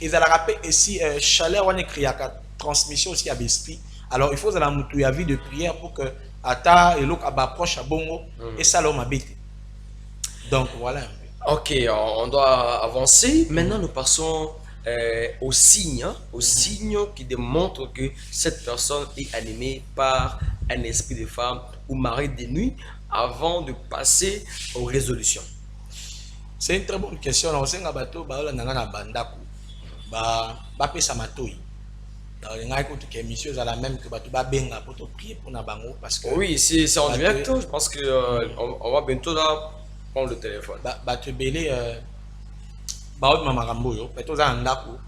ils a rappelé ici chaleur on écrit à transmission aussi à l'esprit. Alors il faut la mutu ya vie de prière pour que ata et l'autre approche à bongo et ça l'homme habite. Donc voilà. OK, on doit avancer. Maintenant nous passons aux signes, qui démontrent que cette personne est animée par un esprit de femme ou mari de nuit avant de passer aux résolutions. C'est une très bonne question. On sait que bateau ba na na bandako ba pesa matoi. Dans les gens écoute que monsieur à la même que bateau ba benga pour te prier pour na bango parce que oui, c'est en direct. Je pense que on va bientôt là prendre le téléphone. Bateau belé ba od mamakambo yo bateau za ndako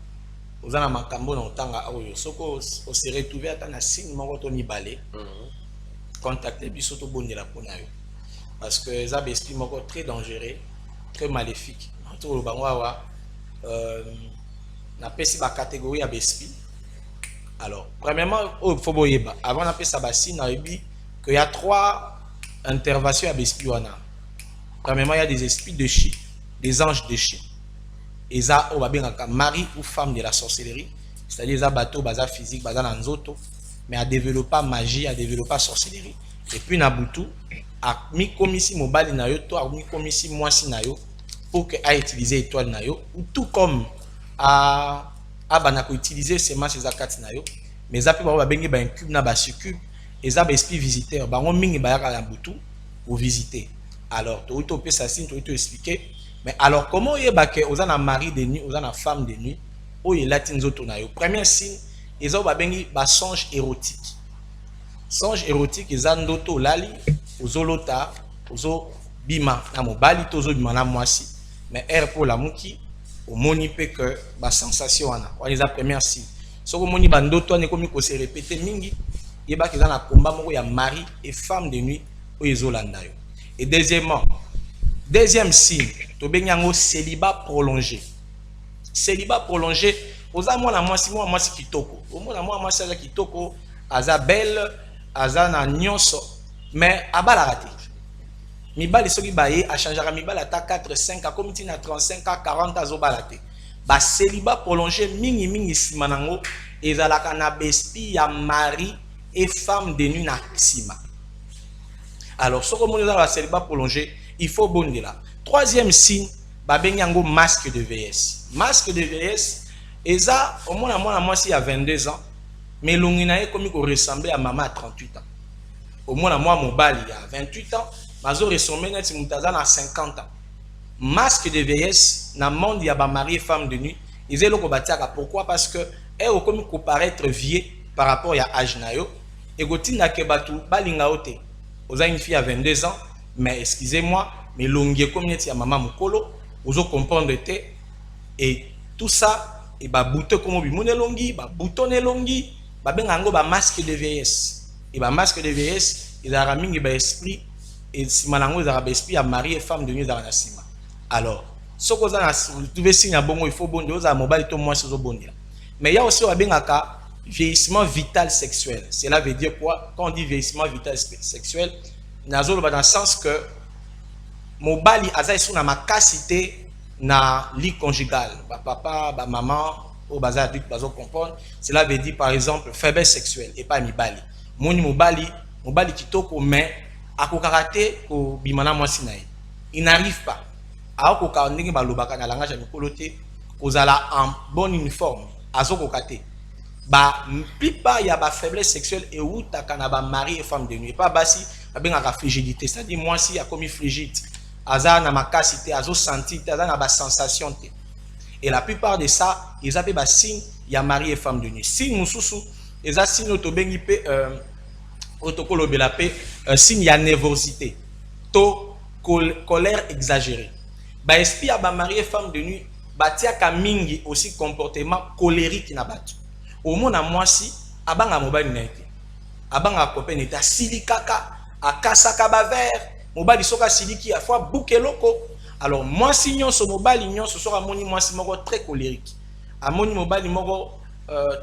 ozana makambo na tanga oyo soko o se retrouver ata na signe moko to mibale. Contacter biso to bondela pona yo parce que ça esprit moko très dangereux, très maléfique. Tout le banwa na pesi ba catégorie ya esprit. Alors, premièrement, il faut boyeba avant na pesa ba signe na ebi que il y a 3 interventions à esprit wana. Premièrement, il y a des esprits de chi, des anges de chi. Et ça on va bien mari ou femme de la sorcellerie, c'est-à-dire ça bateau baza physique, baza na nzoto mais à développer magie, à développer sorcellerie. Et puis na butu a mi komisi mobali na yo to a mi komisi mwasi na yo pour que a utiliser étoile na yo ou tout comme a banako utiliser semence za kati na yo mais ça peut ba bengi ba incube na ba succube et ça ba esprit visiteur ba ngo mingi ba ya na butu pour visiter. Alors to peut ça signe to expliquer mais alors comment y ba que aux ana mari de nuit, aux ana femme de nuit o y latin zoto na yo. Premier signe ils ont bengi ba songe érotique. Songe érotique ils ont ndoto lali ozolota ozo bima na mobali tozo bima na mwasi mais pour la muki au moni pe que ba sensation wana on les a première signe so ko moni ba ndoto ne komi ko se répéter mingi yeba qu'ils ont un combat moko ya mari et femme de nuit au Yezolanda yo. Et deuxièmement, deuxième signe, to benyango célibat prolongé. Célibat prolongé, oza mwana mwasi kitoko. O mwana mwasi aza kitoko, aza belle, aza na nyonso, mais abala raté. Mibali soki baye a changera mibali ata 4 5 a komiti na 35 à 40 azo balate. Ba célibat prolongé mingi sima nango ezalaka na bespi ya mari et femme de nuit na sima. Alors soko moni za ba célibat prolongé, il faut bondela. Troisième signe, ba benyango masque de vieillesse. Masque de vieillesse eza au moins mwana mwasi a 22 ans, mais longi na ye komi ko ressembler à maman à 38 ans. Au moins moi mobali a 28 ans, mazo ressemble net mutaza na 50 ans. Masque de vieillesse na monde ya ba mari et femme de nuit, ils eloko batiaka. Pourquoi? Parce que elle comme ko paraître vieux par rapport à âge na yo et gotinda ke batu balinga ote. Oza une fille à 22 ans, mais excusez-moi, mais longi comme net ya maman mukolo, ozo comprendre te et tout ça et ba bouton comme bimone longi, ba bouton longi, ba bengango ba masque de vieillesse. Et ba masque de vieillesse, ils a mingi ba esprit et si malango ils a esprit à mari et femme de nuit dans la sima. Alors, ce que vous avez signe à bongo, il faut bondir aux mobile to moins sur bondir. Mais il y a aussi un vieillissement vital sexuel. Cela veut dire quoi? Quand on dit vieillissement vital sexuel, dans le sens que mobile a sur na capacité na lit conjugal, ba papa, ba maman, au bazar adulte bazo comprendre. Cela veut dire par exemple faiblesse sexuelle et pas mibali. Moni mobali kitoko mais à ko karaté ko bimana mwasi na il n'arrive pas. Alors ko ndenge balobaka na langage ya mikolo te ozala en bon uniforme azoko kate ba plupart ya ba faiblesse sexuelle et ou takana ba mari et femme de nuit pas basi abengaka frigidité, c'est-à-dire moi si a commis frigide aza na makasité azo sentir aza na ba sensation te. Et la plupart de ça ils appellent ba signe ya mari et femme de nuit. Signe mususu eza signe to bengi pe protocole belapé signe ya nervosité to colère exagérée. Ba esprit à ba mari et femme de nuit batia ka mingi aussi comportement colérique na batu. Au mona mwasi abanga mobali na été. Abanga copain eta silikaka akasaka ba verre mobali soka siliki a fois boukeloko. Alors mwasi nyonso mobali nyonso soka moni mwasi moko très colérique. Amoni mobali moko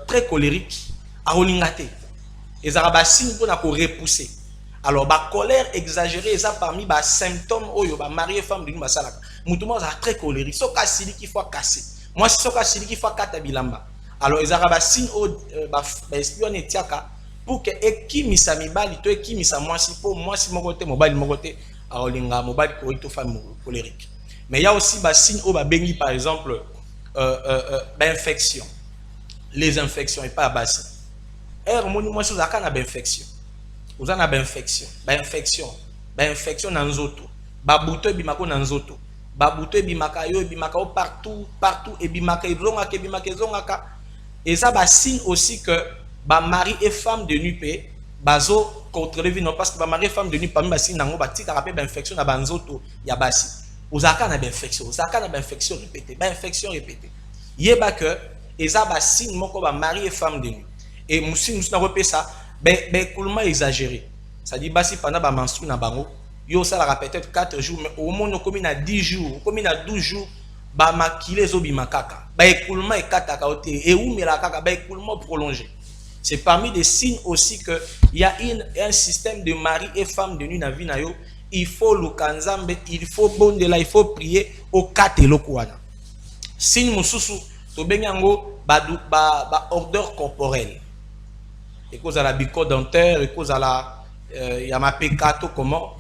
très colérique a olingate. Ezara ba signe pour na ko repousser. Alors ba colère exagérée ça parmi ba symptômes oyo ba mari et femme de nuit basalaka. Mutumo za très colérique soka siliki faut casser. Moi soka siliki faut kata bilamba. Alors ezara ba signe o ba espionner tiaka pour que ekimisa mibali to ekimisa mwasi po mwasi moko te mobali moko te a olinga mobali ko to femme colérique. Mais il y a aussi ba signe o ba bengi par exemple infection. Les infections et pas basi. Moni mwasi zaka na infection. Vous en avez infection, infection dans nzoto, babuto bimako dans nzoto, babuto bimaka yo bimaka partout et bimaka zonga. Et ça ba signe aussi que ba mari et femme de nuit pe bazo contrôler non parce que ba mari et femme de nuit parmi ba signe nango ba tika rappel infection na ba nzoto ya basi. Uzaka na infection répétée, infection répétée. Yeba que et ça ba signe moko ba mari et femme de nuit. Et musi na repé ça coulement exagéré. Ça dit basi pendant ba menstru na bango, yo ça la peut-être 4 jours mais au moins comme na 10 jours, comme na 12 jours ba makile zo bimakaka. Ba écoulement e kataka ote et ou mela kaka ba écoulement prolongé. C'est parmi des signes aussi que il y a un système de mari et femme de nuit na vie na yo, il faut le kanzambe, il faut bondela, il faut prier au katelo kwana. Signe mususu to benyango ba odeur corporelle. Et cause à la bico dentaire, et cause à la yamapekato comment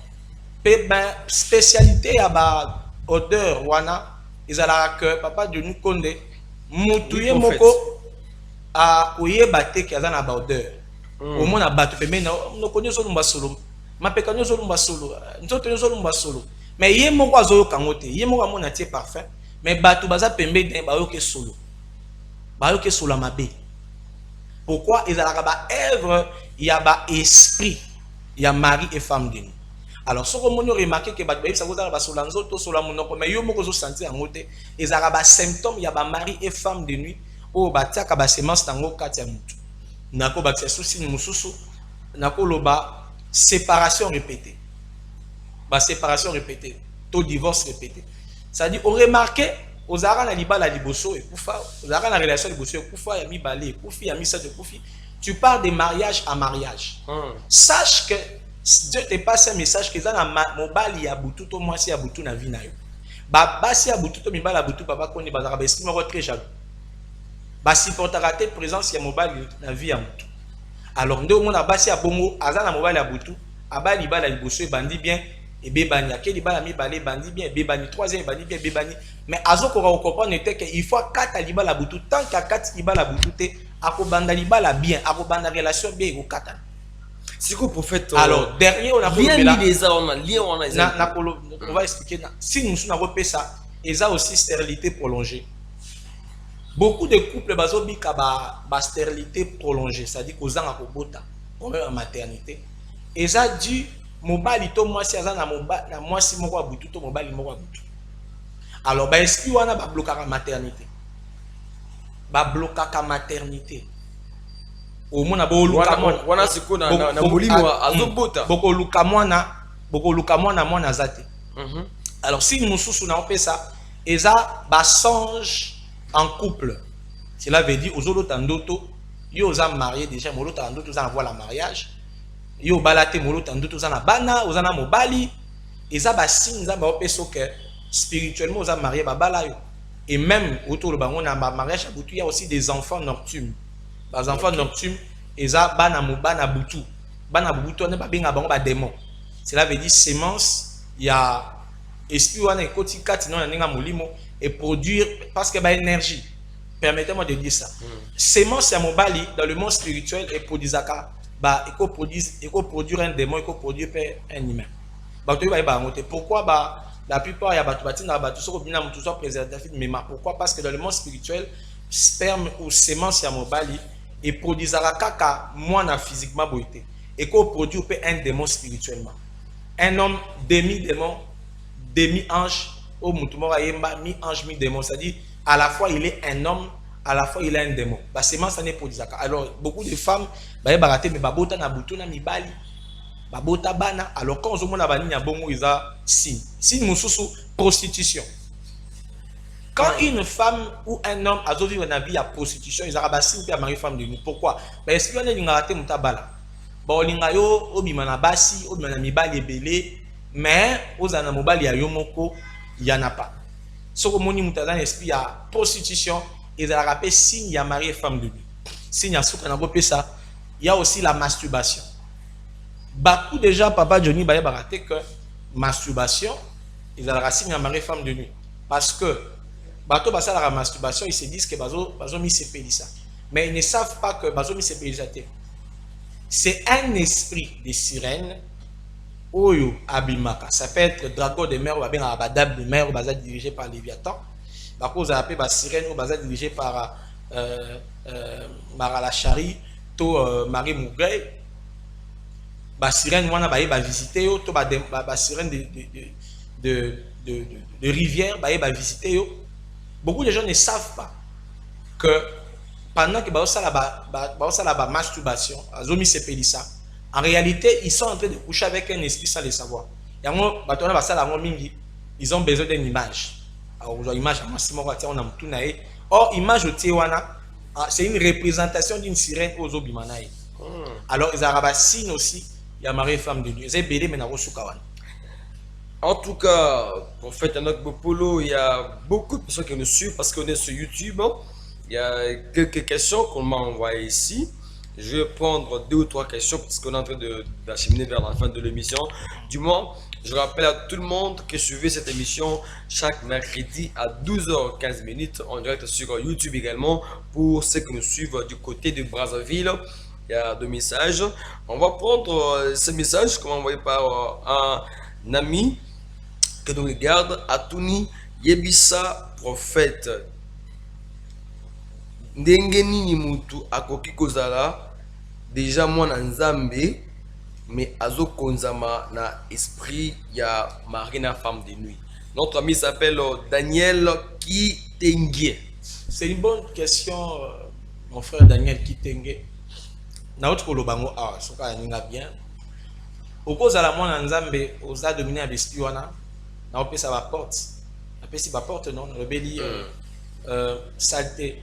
ben spécialité à ba odeur wana ils ala que papa de nous konde mutuye moko a oyeba te ki azana ba odeur au moins na bato pe no konyo so lumba solo mapeka nyo so lumba solo nzoto nyo so lumba solo mais ye moko azoyo kangote ye moko amona tie parfum mais bato baza pembe de ba yoke solo mabe. Pourquoi ils ont la œuvre, il y a ba esprit, il y a mari et femme de nuit. Alors, ce que vous remarquez que ça vous a sur l'anzoto, sur la monoko, mais vous avez senti en côté, ils ont ba symptômes, il y a ba mari et femme de nuit, ou ba tia ka ba semence tango katia mutu. Nako ba tia souci mususu, nakoloba séparation répétée. Bah, séparation répétée, taux divorce répété. C'est-à-dire, on remarque, aux arans na libala liboso et koufa, aux arans na relation liboso et koufa, yami balé, koufi, yami sa de koufi. Tu pars de mariage à mariage. Sache que Dieu te passe un message que ça na mobali ya butu to moi si ya butu na vie na yo. Ba basi ya butu to mibala butu papa koni bazaka ba estime ko très jaloux. Ba supportera te présence ya mobali na vie ya mutu. Alors ndo mona basi ya bongo azana mobali ya butu, abali bala liboso e bandi bien. Et bébani, à quel bala mi balé bandi bien, bébani, troisième bandi bien, bébani. Mais azo ko comprendre était que il faut 4 liba la boutou, tant qu'à 4 liba la boutou, ako banda liba la bien, ako banda relation bien, au 4. C'est quoi prophète? Alors, derrière, on a on va expliquer. Si nous avons fait ça, il y a aussi stérilité prolongée. Beaucoup de couples ont stérilité prolongée, c'est-à-dire qu'ils ont un maternité. Et ça dit, mobali to moi si azana mobali na moi si moko abutu to mobali moko abutu. Alors ba esprit wana ba bloquer maternité. Ba bloquer maternité. Au mona bo luka wana siko na molimo azobota. Boko luka mwana mwana zate. Alors si nous sous na on fait ça, eza ba songe en couple. Cela veut dire aux autres tandoto yo za marié déjà molo tandoto za avoir la mariage. Yo balate molo tandoto uzana bana uzana mobali eza ba signe za ba opeso que spirituellement uza marié ba bala yo et même autour le bango na mariage abutu il y a aussi des enfants nocturnes. Les enfants nocturnes eza bana butu ne ba benga bango ba démon. Cela veut dire sémence il y a esprit wana ekoti kati non na molimo et produire parce que ba énergie. Permettez-moi de dire ça. Sémence ya mobali dans le monde spirituel et produisaka bah, il faut produire un démon, il faut produire un humain. Pourquoi bah, la plupart il y a des préservatifs, mais pourquoi? Parce que dans le monde spirituel, sperme ou sémence ya mobali et produit kaka moins physiquement boité et qu'on produit un démon spirituellement. Un homme demi-démon, demi-ange, au mutumora yemba mi-ange mi-démon, c'est-à-dire à la fois il est un homme, à la fois il a un démon. Bah, sémence ça n'est pas dit. Alors beaucoup de femmes bah baraté mais babota na butu na mibali. Babota bana alors quand on a bani na bongo isa signe. Signe mususu prostitution. Quand une femme ou un homme a vivre dans vie à prostitution, ils ont signe pe mari femme de nous. Pourquoi? Parce que on est ngaraté mutabala. Ba olinga yo obima na basi, obima na mibali ebele, mais ozana mobali ya yo moko yana pas. Soko moni mutazana esprit ya prostitution. Ils ont rappelé signe ya mari et femme de lui. Signe ya souka na bopé ça. Il y a aussi la masturbation. Beaucoup de gens, papa Johnny, bah raté que masturbation, ils ont la signe ya mari et femme de lui. Parce que bateau basa la masturbation, ils se disent que bazo mi se ça. Mais ils ne savent pas que bazo mi se c'est un esprit de sirène. Oyo abimaka. Ça peut être dragon de mer ou bien abadab de mer ou basa dirigé par Léviathan. Par cause appelé la sirène ou basa dirigé par Maralachari to Marie Mougay. La sirène wana ba visiter yo to ba sirène de rivière ba visiter yo. Beaucoup de gens ne savent pas que pendant que la masturbation, en réalité, ils sont en train de coucher avec un esprit sans le savoir. Ils ont besoin d'une image. Alors, image, or, image au Tiwana, c'est une représentation d'une sirène aux Obimanaï. Alors, ils ont signe aussi, il y a mari et femme de Dieu. Ils ont bédé, mais en tout cas, pour faire un autre Bopolo, il y a beaucoup de personnes qui nous suivent parce qu'on est sur YouTube. Il y a quelques questions qu'on m'a envoyées ici. Je vais prendre 2 ou 3 questions parce qu'on est en train d'acheminer vers la fin de l'émission. Du moins, je rappelle à tout le monde que suivez cette émission chaque mercredi à 12h15 en direct sur YouTube également. Pour ceux qui nous suivent du côté de Brazzaville, il y a 2 messages. On va prendre ces messages qu'on m'a envoyé par un ami que nous regarde. Atuni Yebisa prophète. Ndenge nini mutu akoki kozala déjà mwana nzambe mais azo konzama na esprit ya marina femme de nuit. Notre ami s'appelle Daniel Kitenge. C'est une bonne question, mon frère Daniel Kitenge. na autre kolobango ah soka ninga bien okozala mwana nzambe oza dominé ya esprit wana na opesa ba porte apesi ba porte non rebeli saleté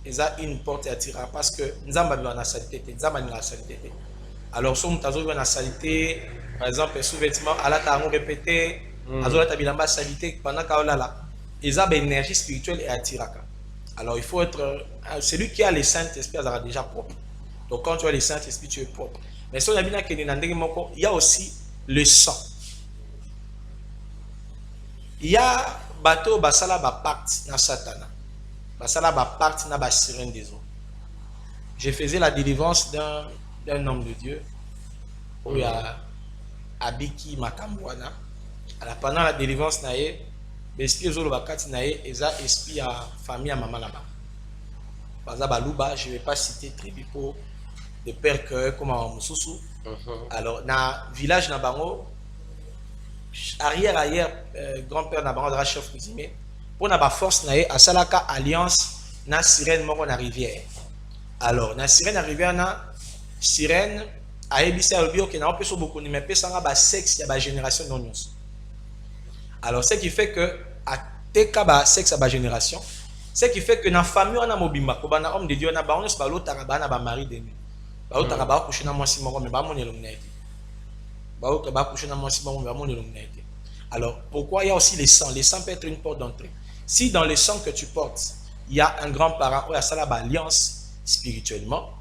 eza une porte attira parce que nzamba bi na saleté te nzamba ni na saleté te alors so mutazo bi na saleté par exemple sous-vêtement ala ta ngo répéter azola ta bilamba saleté pendant ka olala eza ba énergie spirituelle et attiraka. Alors il faut être celui qui a le Saint-Esprit sera déjà propre. Donc quand tu as le Saint-Esprit, tu es propre. Mais si on a bien qu'il y a aussi le sang. Il y a bateau basala ba pacte na satana. Basala ba pacte na ba sirène des eaux. Je faisais la délivrance d'un homme de Dieu où il y a Abiki Makambwana. Alors pendant la délivrance nae l'esprit zolo bakati nae eza esprit à famille à maman là-bas. Par exemple baluba, je vais pas citer tribu pour de père que comme à Moussousou. Alors na village na bango arrière grand-père na bango de chef cuisinier pour na ba force nae à salaka alliance na sirène moko na rivière. Alors na sirène na rivière na sirène a ebisa albio que na opeso beaucoup mais pesanga ba sexe ya ba génération non nyonso. Alors ce qui fait que à teka ba sexe à ba génération, ce qui fait que na famille on a mobimba ko bana homme de Dieu na ba on se ba lotaka ba na ba mari de nuit. Ba lotaka ba coucher na mwasi moko mais ba monelo mnete. Ba lotaka ba coucher na mwasi moko mais ba monelo mnete. Alors pourquoi il y a aussi les sangs? Les sangs peut être une porte d'entrée. Si dans le sang que tu portes, il y a un grand-parent ou il y a ça là ba alliance spirituellement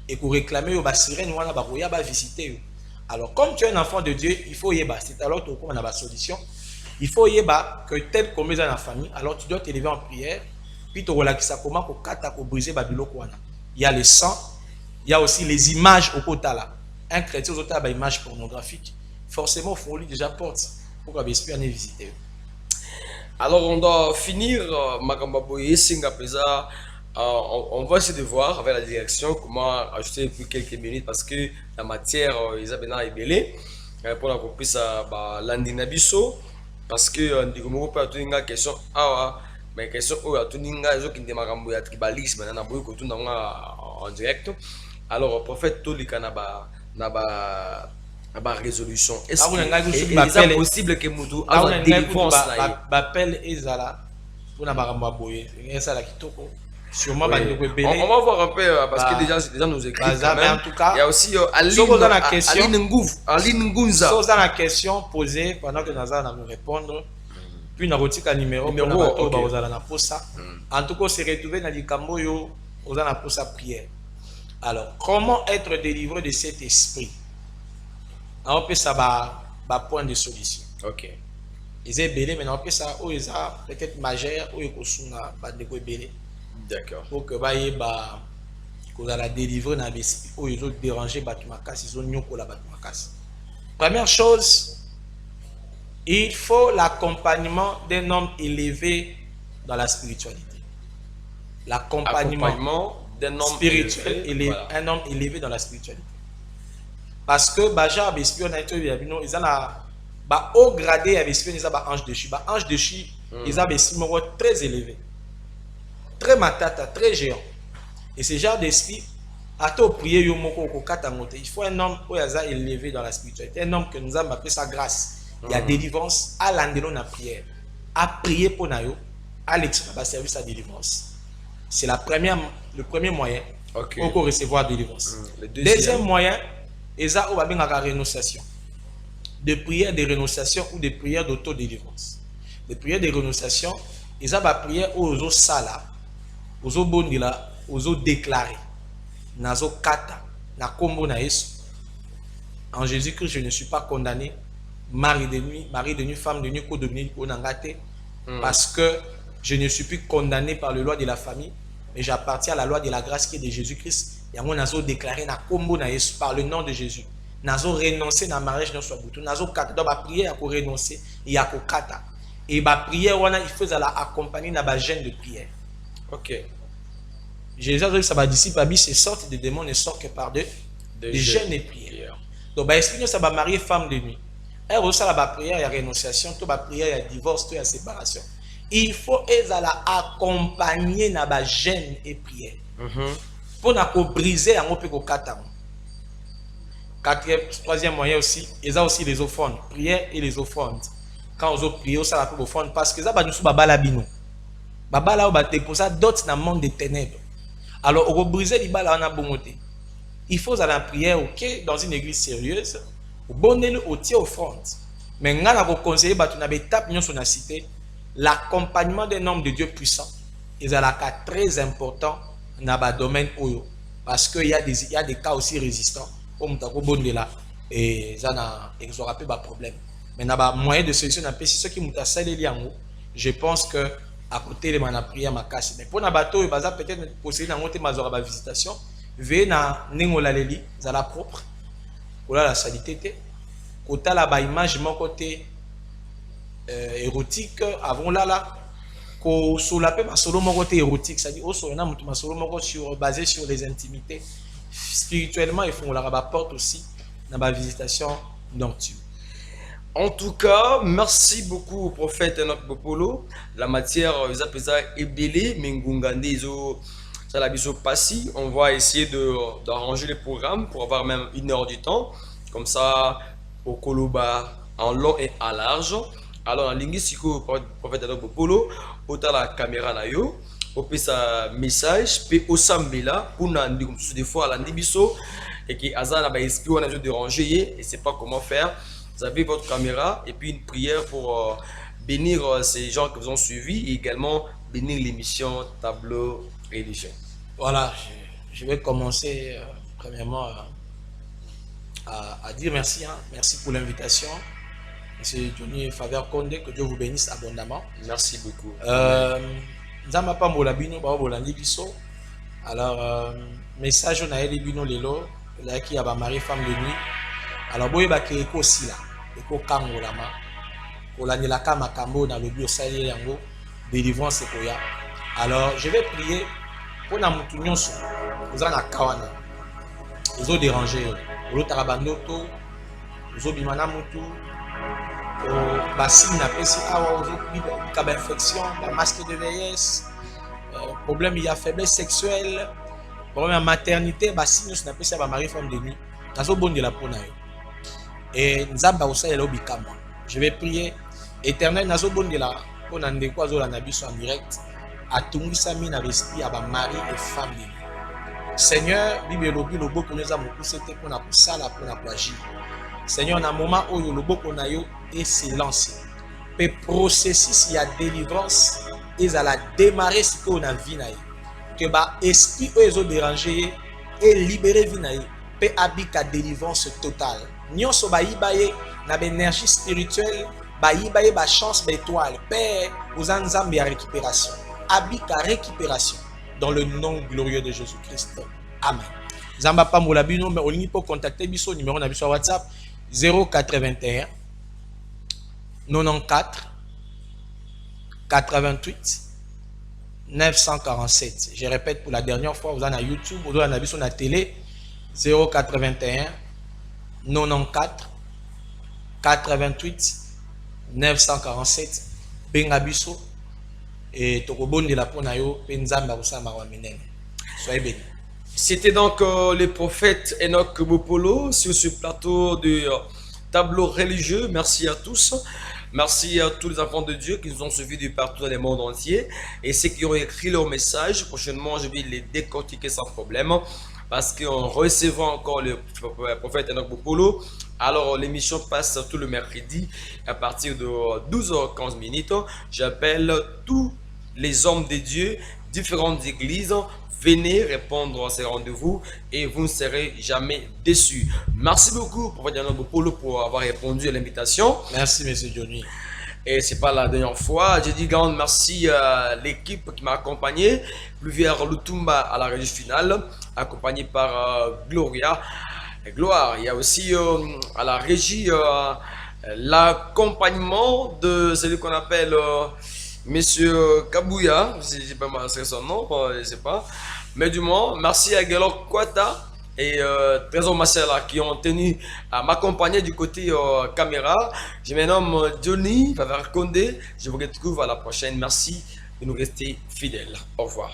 et qu'on réclamer au ba sirène ou ba roya ba visiter. Alors comme tu es un enfant de Dieu, il faut y ba c'est alors tu on a ba solution. Il faut y que tel comme dans la famille, alors tu dois t'élever en prière, puis tu relaxer comment pour kata pour briser babilo kwana. Il y a le sang, il y a aussi les images au côté là. Un chrétien aux autres images pornographiques. Forcément, il faut lui déjà porte pour que l'esprit en ait visité. Alors on doit finir Makambaboye Singapesa. On va essayer de voir avec la direction comment ajouter plus quelques minutes parce que la matière ils ont bien ébélé pour la comprise l'andinabiso. Parce que ndiko moko pa tuninga question awa mais question oyo tuninga ezo kinde makambo ya tribalisme na boyo ko tunanga en direct. Alors prophète tolika na ba résolution est-ce que possible que mutu a délivrance na bapel ezala pour na makambo boye ezala kitoko sûrement ba ndeko belé. On va voir un peu parce que déjà nous écrivent quand même. En tout cas, il y a aussi Aline Ngunza. Si vous avez la question posée pendant que nous allons nous répondre, puis nous avons un numéro OK. En tout cas, on s'est retrouvé dans les Camboyo, on a pour sa prière. Alors, comment être délivré de cet esprit? On peut ça point de solution. OK. Ils sont belé, mais on peut ça peut-être majeur ou ils sont belé. D'accord. Pour que qu'on a la délivrer dans l'esprit ou ils ont dérangé Batumakas, ils ont nyoko la Batumakas. Première chose, il faut l'accompagnement d'un homme élevé dans la spiritualité. L'accompagnement d'un homme spirituel élevé, voilà. Un homme élevé dans la spiritualité. Parce que Baja Bespion a été ils ont haut gradé avec Bespion, ils ont ange de chi. Ange de chi, ils ont Bespion très élevé. Très matata, très géant. Et ce genre d'esprit, à tout prier, il faut un homme qui est élevé dans la spiritualité. Un homme que nous avons appelé sa grâce. Il y a délivrance à l'andelon la prière. À prier pour nous, à l'extérieur, service à délivrance. C'est le premier moyen pour recevoir délivrance. Le deuxième moyen, c'est la rénonciation. De prières de rénonciation ou de prières d'autodélivrance. Les prières de rénonciation, ils ont la prière aux sala. Ozo bondila, ozo déclarer, nazo kata, na kombo na Yesu. En Jésus-Christ, je ne suis pas condamné, mari de nuit, femme de nuit, co-dominé, co-nangate, parce que je ne suis plus condamné par la loi de la famille, mais j'appartiens à la loi de la grâce qui est de Jésus-Christ. Et moi, nazo déclaré na kombo na Yesu par le nom de Jésus. Nazo renoncer na mariage dans soit boutou, nazo kata, donc ba prière à ko renoncer et à ko kata. Et ba prière wana il faut la accompagner na ba gêne de prière. OK. Jésus a dit que sa disciple ces sortes de démons ne sortent que par des jeûnes et prières. Donc, expliquer ça va marier femme de nuit. Elle reçoit la prière, il y a rénonciation, tout la prière, il y a divorce, tout il y a séparation. Il faut accompagner na ba jeûne et prière. Pour na ko briser en peu ko katamo. Troisième moyen aussi, ils ont aussi les offrandes, prière et les offrandes. Quand on prie, ça va pour offrande parce que ça va nous sous babala bino. Babala va déposer d'autres dans le monde des ténèbres. Alors, on va briser les balles en bonté. Il faut aller en prière, ok, dans une église sérieuse, au bonnet au tir offrande. Mais on a conseillé, tu n'avais étape sur la cité, l'accompagnement d'un homme de Dieu puissant. Et c'est un cas très important dans le domaine où parce qu'il y a des cas aussi résistants comme tu as là et ça n'aura pas de problème. Mais dans le moyen de solution, si ceux qui m'ont salé je pense que à côté de ma prière ma casse. Mais pour na bateau, peut-être posséder dans notre mazora visitation, veillez na nengola leli, ça la propre, pour la saleté. Côté la ba image mon côté érotique avant là ko solape ma solo mon côté érotique, c'est-à-dire au solo na ma solo mon côté basé sur les intimités. Spirituellement, il faut la porte aussi dans ma visitation nocturne. En tout cas, merci beaucoup au prophète Enoch Bopolo. La matière, est belée, mais ça la biso passi. On va essayer d'arranger les programmes pour avoir même 1 heure du temps. Comme ça, au Koloba, en long et en large. Alors, en linguistique, prophète Enoch Bopolo, autant la caméra là yo. Au sa message, puis au sambela, pour nous des fois à l'andibiso, et qui Azan a esprit on a de ranger et c'est pas comment faire. Vous avez votre caméra et puis une prière pour bénir ces gens qui vous ont suivi et également bénir l'émission Tableau Religieux. Voilà, je vais commencer premièrement à dire merci. Merci pour l'invitation. Monsieur Johnny Faveur Konde, que Dieu vous bénisse abondamment. Merci beaucoup. Alors, message on a eu bino lelo, là qui a marié femme de nuit. Alors, boye ba ke ko sila, eko kango lama. Ko la nila kama kambo dans le bio sali yango, délivrance koya. Alors, je vais prier pour na mutu nyonso. Vous en a kawana. Vous ont dérangé. Vous l'autre arabandoto, vous ont bimana mutu. Bassine na pesi awa aujourd'hui comme infection, masque de vieillesse, problème il y a faiblesse sexuelle, problème en maternité, bassine na pesi ba mari femme de nuit. Nazo bon de la pona yo. Et nzamba osa yelo bikama. Je vais prier éternel nazo bon de la pona ndeko azola na biso en direct. Atungisa mi na l'esprit à ba mari et femme de nuit. Seigneur, Bible lobi lobo ko neza mo kusete pona kusala pona agir. Seigneur, dans un moment où le boko na yo est silencieux, le processus il y a délivrance, ils allaient démarrer ce qu'on a vu na yo. Que ba esprit eux ont dérangé et libéré vie na yo, peut habiter délivrance totale. Nyon so ba ibaye na énergie spirituelle, ba ibaye ba chance ba étoile, Père, aux ensembles à récupération. Habita récupération dans le nom glorieux de Jésus-Christ. Amen. Zamba pa molabino mais on peut contacter biso numéro na biso WhatsApp 081 94 88 947. Je répète pour la dernière fois, vous en avez YouTube, vous en avez sur la télé 081 94 88 947. Bengabiso et Tokobon de la Ponayo, Penzamba Usama Waminen. Soyez bénis. C'était donc le prophète Enoch Bopolo sur ce plateau de Tableau Religieux. Merci à tous. Merci à tous les enfants de Dieu qui nous ont suivis de partout dans le monde entier. Et ceux qui ont écrit leur message, prochainement je vais les décortiquer sans problème. Parce qu'en recevant encore le prophète Enoch Bopolo, alors l'émission passe tout le mercredi à partir de 12h15 minutes. J'appelle tous les hommes de Dieu, différentes églises. Venez répondre à ces rendez-vous et vous ne serez jamais déçus. Merci beaucoup, prophète Enoch Bopolo, pour avoir répondu à l'invitation. Merci, monsieur Johnny. Et c'est pas la dernière fois. Je dis grand merci à l'équipe qui m'a accompagné. Pluvière Lutumba à la régie finale, accompagné par Gloria. Et Gloire. Il y a aussi à la régie l'accompagnement de celui qu'on appelle Monsieur Kabouya. Je ne sais pas son nom, je ne sais pas. Mais du moins, merci à Gelor Kwata et Trésor Marcella qui ont tenu à m'accompagner du côté caméra. Je me nomme Johnny Faveur Konde. Je vous retrouve à la prochaine. Merci de nous rester fidèles. Au revoir.